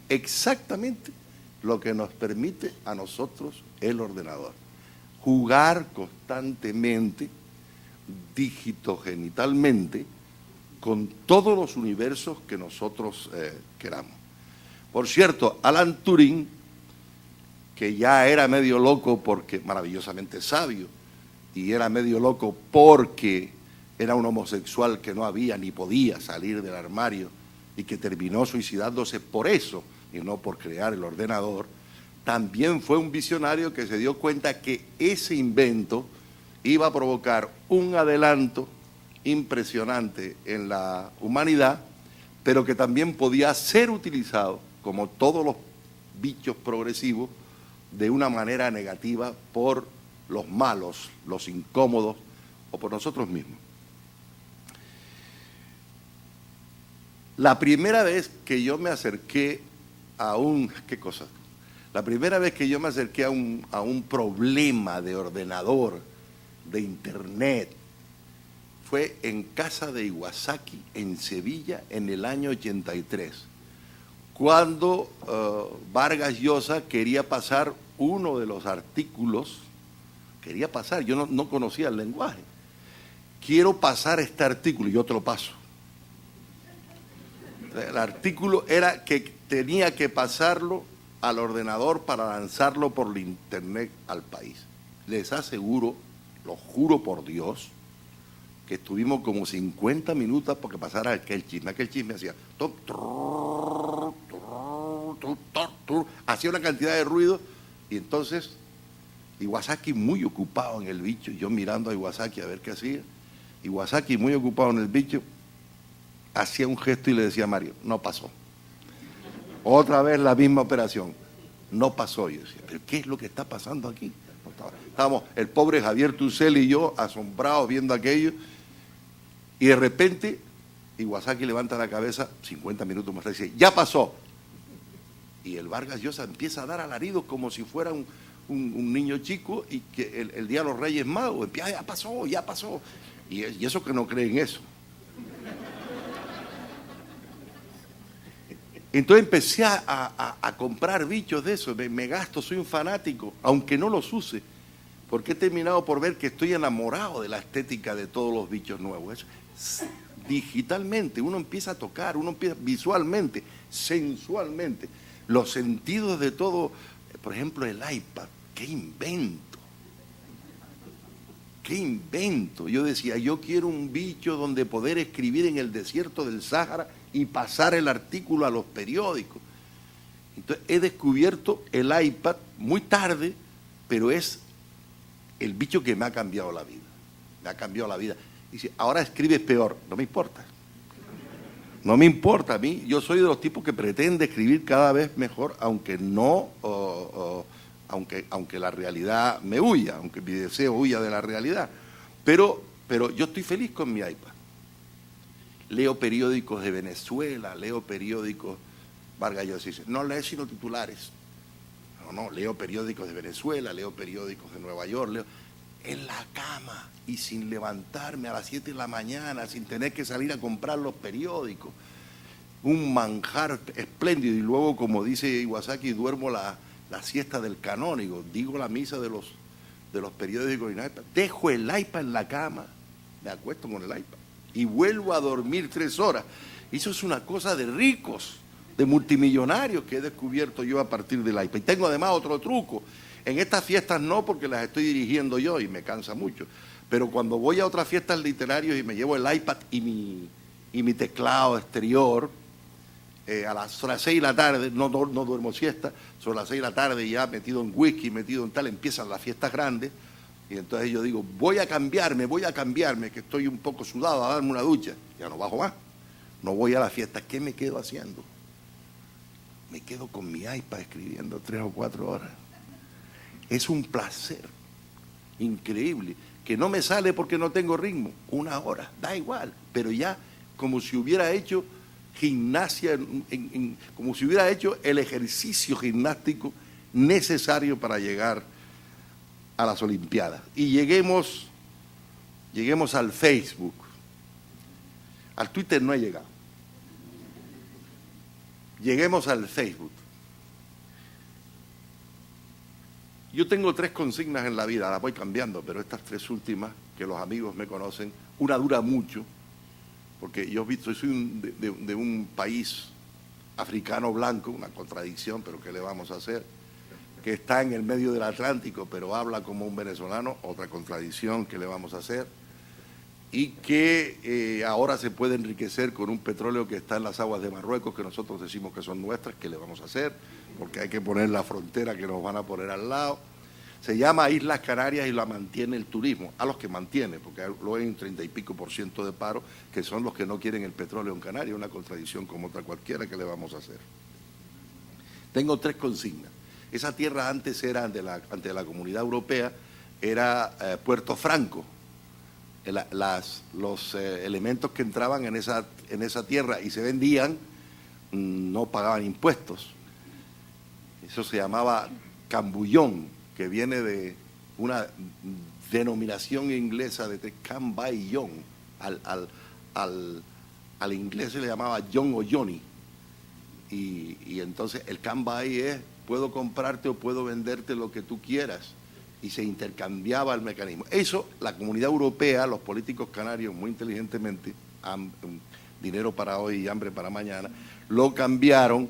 lo que nos permite a nosotros el ordenador. Jugar constantemente, digitogenitalmente, con todos los universos que nosotros queramos. Por cierto, Alan Turing, que ya era medio loco porque maravillosamente sabio, y era medio loco porque era un homosexual que no había ni podía salir del armario y que terminó suicidándose por eso y no por crear el ordenador, también fue un visionario que se dio cuenta que ese invento iba a provocar un adelanto impresionante en la humanidad, pero que también podía ser utilizado, como todos los bichos progresivos, de una manera negativa por los malos, los incómodos o por nosotros mismos. La primera vez que yo me acerqué a La primera vez que yo me acerqué a un problema de ordenador, de internet, fue en casa de Iwasaki, en Sevilla, en el año 83, cuando Vargas Llosa quería pasar uno de los artículos, yo no conocía el lenguaje, quiero pasar este artículo, y yo te lo paso. El artículo era que tenía que pasarlo al ordenador para lanzarlo por la internet al país. Les aseguro, lo juro por Dios, que estuvimos como 50 minutos porque pasara aquel chisme. Aquel chisme hacía hacía una cantidad de ruido, y entonces Iwasaki muy ocupado en el bicho, yo mirando a Iwasaki a ver qué hacía. Iwasaki muy ocupado en el bicho, hacía un gesto y le decía a Mario, no pasó. Otra vez la misma operación, no pasó. Yo decía, ¿pero qué es lo que está pasando aquí? Estábamos el pobre Javier Tucel y yo asombrados viendo aquello, y de repente Iwasaki levanta la cabeza 50 minutos más tarde y dice, ya pasó. Y el Vargas Llosa empieza a dar alaridos como si fuera un niño chico, y que el día de los Reyes Magos empieza, ya pasó, ya pasó. Y eso que no creen eso. Entonces empecé a comprar bichos de eso, me gasto, soy un fanático, aunque no los use, porque he terminado por ver que estoy enamorado de la estética de todos los bichos nuevos. Digitalmente, uno empieza a tocar, uno empieza visualmente, sensualmente, los sentidos de todo. Por ejemplo, el iPad, ¡qué invento! ¡Qué invento! Yo decía, yo quiero un bicho donde poder escribir en el desierto del Sáhara y pasar el artículo a los periódicos. Entonces he descubierto el iPad muy tarde, pero es el bicho que me ha cambiado la vida. Me ha cambiado la vida. Dice, ahora escribes peor, no me importa. No me importa a mí. Yo soy de los tipos que pretende escribir cada vez mejor, aunque no, aunque la realidad me huya, aunque mi deseo huya de la realidad. Pero yo estoy feliz con mi iPad. Leo periódicos de Venezuela, leo periódicos, Vargas Llosa dice, no lees sino titulares. No, leo periódicos de Venezuela, leo periódicos de Nueva York, leo en la cama y sin levantarme a las 7 de la mañana, sin tener que salir a comprar los periódicos. Un manjar espléndido. Y luego, como dice Iwasaki, duermo la siesta del canónigo, digo la misa de los periódicos en iPad. Dejo el iPad en la cama, me acuesto con el iPad y vuelvo a dormir 3 horas. Eso es una cosa de ricos, de multimillonarios que he descubierto yo a partir del iPad. Y tengo además otro truco. En estas fiestas no, porque las estoy dirigiendo yo y me cansa mucho. Pero cuando voy a otras fiestas literarias y me llevo el iPad y mi teclado exterior, a las 6 de la tarde, no duermo siesta, sobre las 6 de la tarde ya metido en whisky, metido en tal, empiezan las fiestas grandes. Y entonces yo digo, voy a cambiarme, que estoy un poco sudado, a darme una ducha. Ya no bajo más. No voy a la fiesta. ¿Qué me quedo haciendo? Me quedo con mi iPad escribiendo 3 o 4 horas. Es un placer increíble, que no me sale porque no tengo ritmo. 1 hora, da igual, pero ya como si hubiera hecho gimnasia, como si hubiera hecho el ejercicio gimnástico necesario para llegar a las Olimpiadas. Y lleguemos al Facebook. Al Twitter no he llegado. Lleguemos al Facebook. Yo tengo 3 consignas en la vida, las voy cambiando, pero estas 3 últimas, que los amigos me conocen, una dura mucho, porque yo soy de un país africano blanco, una contradicción, pero ¿qué le vamos a hacer? Que está en el medio del Atlántico, pero habla como un venezolano, otra contradicción, ¿qué le vamos a hacer? Y que ahora se puede enriquecer con un petróleo que está en las aguas de Marruecos, que nosotros decimos que son nuestras, ¿qué le vamos a hacer? Porque hay que poner la frontera que nos van a poner al lado. Se llama Islas Canarias y la mantiene el turismo, a los que mantiene, porque luego hay un 30 y pico % de paro, que son los que no quieren el petróleo en Canarias, una contradicción como otra cualquiera, ¿qué le vamos a hacer? Tengo 3 consignas. Esa tierra antes era, ante la Comunidad Europea, era Puerto Franco. Los elementos que entraban en esa tierra y se vendían no pagaban impuestos. Eso se llamaba cambullón, que viene de una denominación inglesa de cambayón. Al inglés se le llamaba John o Johnny. Y entonces el cambay es, puedo comprarte o puedo venderte lo que tú quieras. Y se intercambiaba el mecanismo. Eso, la Comunidad Europea, los políticos canarios muy inteligentemente, dinero para hoy y hambre para mañana, lo cambiaron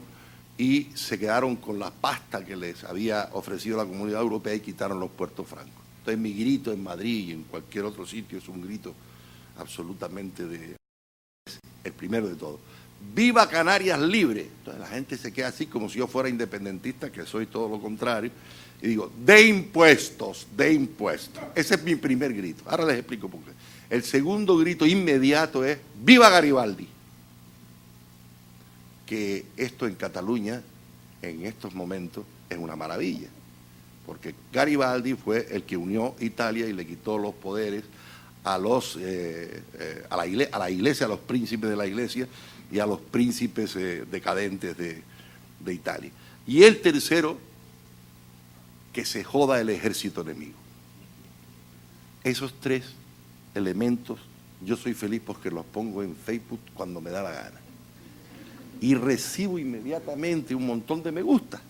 y se quedaron con la pasta que les había ofrecido la Comunidad Europea y quitaron los puertos francos. Entonces mi grito en Madrid y en cualquier otro sitio es un grito absolutamente el primero de todo. ¡Viva Canarias libre! Entonces la gente se queda así como si yo fuera independentista, que soy todo lo contrario, y digo, de impuestos, de impuestos. Ese es mi primer grito. Ahora les explico por qué. El segundo grito inmediato es, ¡viva Garibaldi! Que esto en Cataluña, en estos momentos, es una maravilla, porque Garibaldi fue el que unió Italia y le quitó los poderes a la iglesia, a los príncipes de la iglesia y a los príncipes decadentes de Italia. Y el tercero, que se joda el ejército enemigo. Esos 3 elementos, yo soy feliz porque los pongo en Facebook cuando me da la gana. Y recibo inmediatamente un montón de me gusta.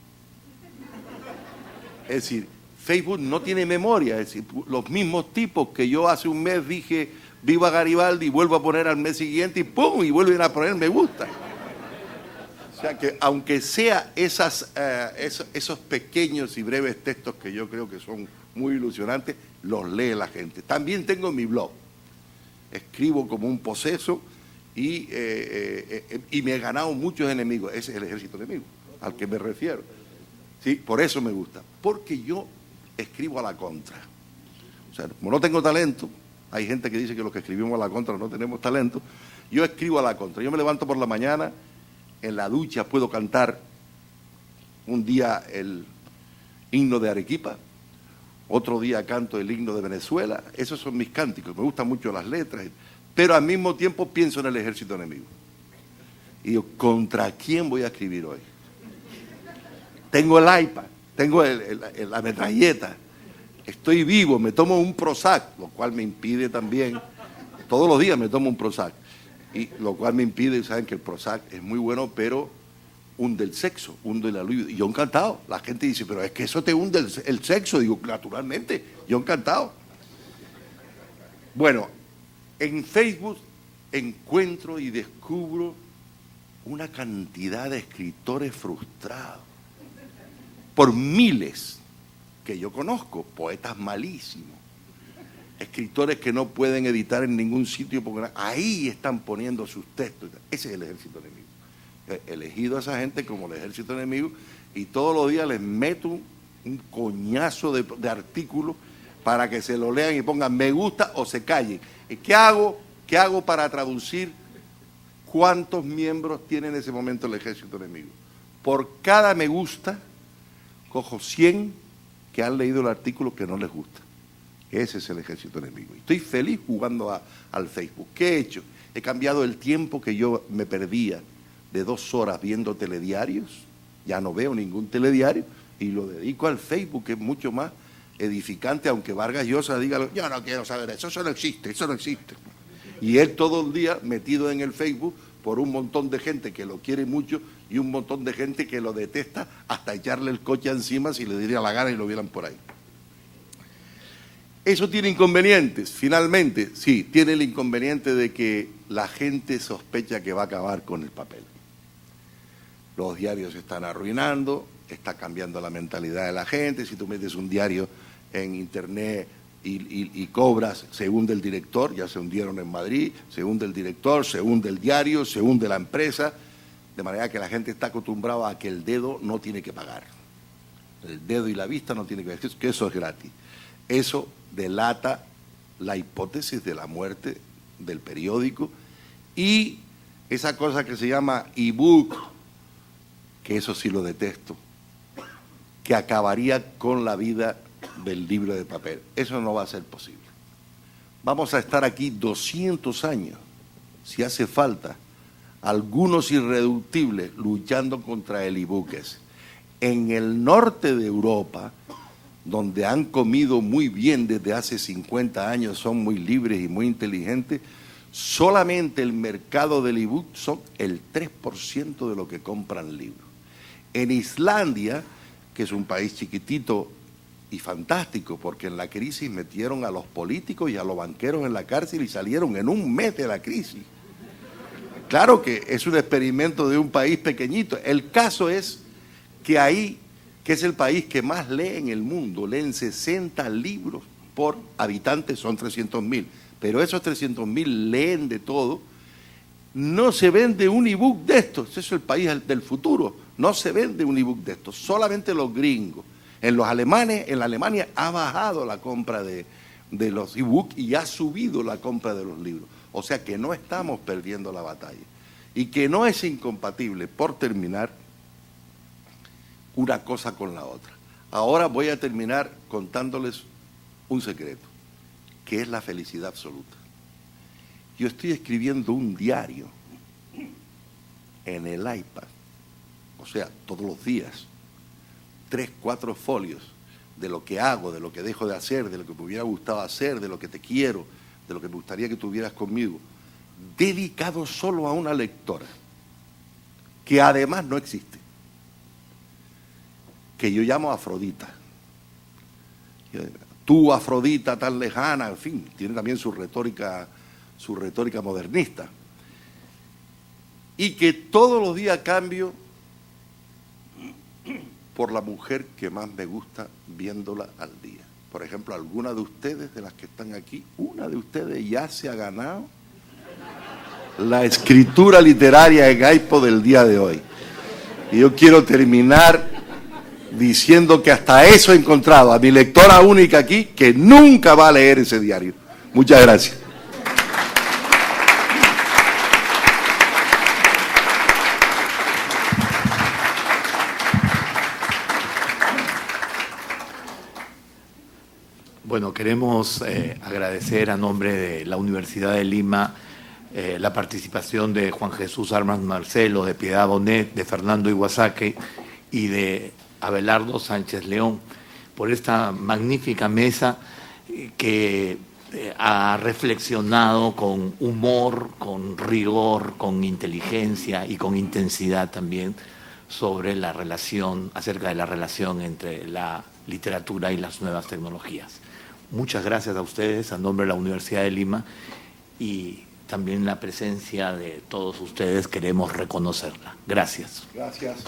Es decir, Facebook no tiene memoria, es decir, los mismos tipos que yo hace un mes dije viva Garibaldi y vuelvo a poner al mes siguiente y ¡pum! Y vuelven a poner me gusta. O sea que aunque sea esos pequeños y breves textos que yo creo que son muy ilusionantes, los lee la gente. También tengo mi blog. Escribo como un poseso y me he ganado muchos enemigos. Ese es el ejército enemigo al que me refiero. ¿Sí? Por eso me gusta. Porque yo escribo a la contra. O sea, como no tengo talento, hay gente que dice que los que escribimos a la contra no tenemos talento, Yo escribo a la contra. Yo me levanto por la mañana, en la ducha puedo cantar un día el himno de Arequipa, otro día canto el himno de Venezuela. Esos son mis cánticos, me gustan mucho las letras, pero al mismo tiempo pienso en el ejército enemigo. Y digo, ¿contra quién voy a escribir hoy? Tengo el iPad, tengo la metralleta, estoy vivo, me tomo un Prozac, lo cual me impide también, todos los días me tomo un Prozac, y lo cual me impide, saben que el Prozac es muy bueno, pero hunde el sexo, hunde la libido. Y yo encantado, la gente dice, pero es que eso te hunde el sexo. Digo, naturalmente, yo encantado. Bueno, en Facebook encuentro y descubro una cantidad de escritores frustrados, por miles que yo conozco, poetas malísimos, escritores que no pueden editar en ningún sitio porque ahí están poniendo sus textos. Ese es el ejército enemigo. He elegido a esa gente como el ejército enemigo y todos los días les meto un coñazo de artículos para que se lo lean y pongan me gusta o se callen. ¿Y qué hago? ¿Qué hago para traducir cuántos miembros tiene en ese momento el ejército enemigo? Por cada me gusta, cojo 100 que han leído el artículo que no les gusta. Ese es el ejército enemigo. Estoy feliz jugando al Facebook. ¿Qué he hecho? He cambiado el tiempo que yo me perdía de 2 horas viendo telediarios, ya no veo ningún telediario, y lo dedico al Facebook, que es mucho más edificante, aunque Vargas Llosa diga, yo no quiero saber eso no existe, eso no existe. Y él todo el día metido en el Facebook por un montón de gente que lo quiere mucho y un montón de gente que lo detesta hasta echarle el coche encima si le diera la gana y lo vieran por ahí. ¿Eso tiene inconvenientes? Finalmente, sí, tiene el inconveniente de que la gente sospecha que va a acabar con el papel. Los diarios se están arruinando, está cambiando la mentalidad de la gente. Si tú metes un diario en internet y cobras, se hunde el director, ya se hundieron en Madrid, se hunde el director, se hunde el diario, se hunde la empresa, de manera que la gente está acostumbrada a que el dedo no tiene que pagar. El dedo y la vista no tienen que pagar, que eso es gratis. Eso delata la hipótesis de la muerte del periódico y esa cosa que se llama ebook, que eso sí lo detesto, que acabaría con la vida del libro de papel. Eso no va a ser posible. Vamos a estar aquí 200 años, si hace falta, algunos irreductibles luchando contra el ebook ese. En el norte de Europa, donde han comido muy bien desde hace 50 años, son muy libres y muy inteligentes, solamente el mercado del ebook son el 3% de lo que compran libros. En Islandia, que es un país chiquitito y fantástico, porque en la crisis metieron a los políticos y a los banqueros en la cárcel y salieron en un mes de la crisis. Claro que es un experimento de un país pequeñito. El caso es que ahí, que es el país que más lee en el mundo, leen 60 libros por habitante, son 300.000, pero esos 300.000 leen de todo. No se vende un ebook de estos, ese es el país del futuro, no se vende un ebook de estos, solamente los gringos. En la Alemania ha bajado la compra de los ebooks y ha subido la compra de los libros. O sea que no estamos perdiendo la batalla. Y que no es incompatible, por terminar, una cosa con la otra. Ahora voy a terminar contándoles un secreto, que es la felicidad absoluta. Yo estoy escribiendo un diario en el iPad, o sea, todos los días, 3, 4 folios de lo que hago, de lo que dejo de hacer, de lo que me hubiera gustado hacer, de lo que te quiero, de lo que me gustaría que tuvieras conmigo, dedicado solo a una lectora, que además no existe, que yo llamo Afrodita. Tú, Afrodita tan lejana, en fin, tiene también su retórica modernista. Y que todos los días cambio por la mujer que más me gusta viéndola al día. Por ejemplo, alguna de ustedes, de las que están aquí, una de ustedes ya se ha ganado la escritura literaria en iPod del día de hoy. Y yo quiero terminar diciendo que hasta eso he encontrado a mi lectora única aquí, que nunca va a leer ese diario. Muchas gracias. Bueno, queremos agradecer a nombre de la Universidad de Lima la participación de Juan Jesús Armas Marcelo, de Piedad Bonet, de Fernando Iwasaki y de Abelardo Sánchez León por esta magnífica mesa que ha reflexionado con humor, con rigor, con inteligencia y con intensidad también sobre la relación, acerca de la relación entre la literatura y las nuevas tecnologías. Muchas gracias a ustedes, a nombre de la Universidad de Lima, y también la presencia de todos ustedes queremos reconocerla. Gracias. Gracias.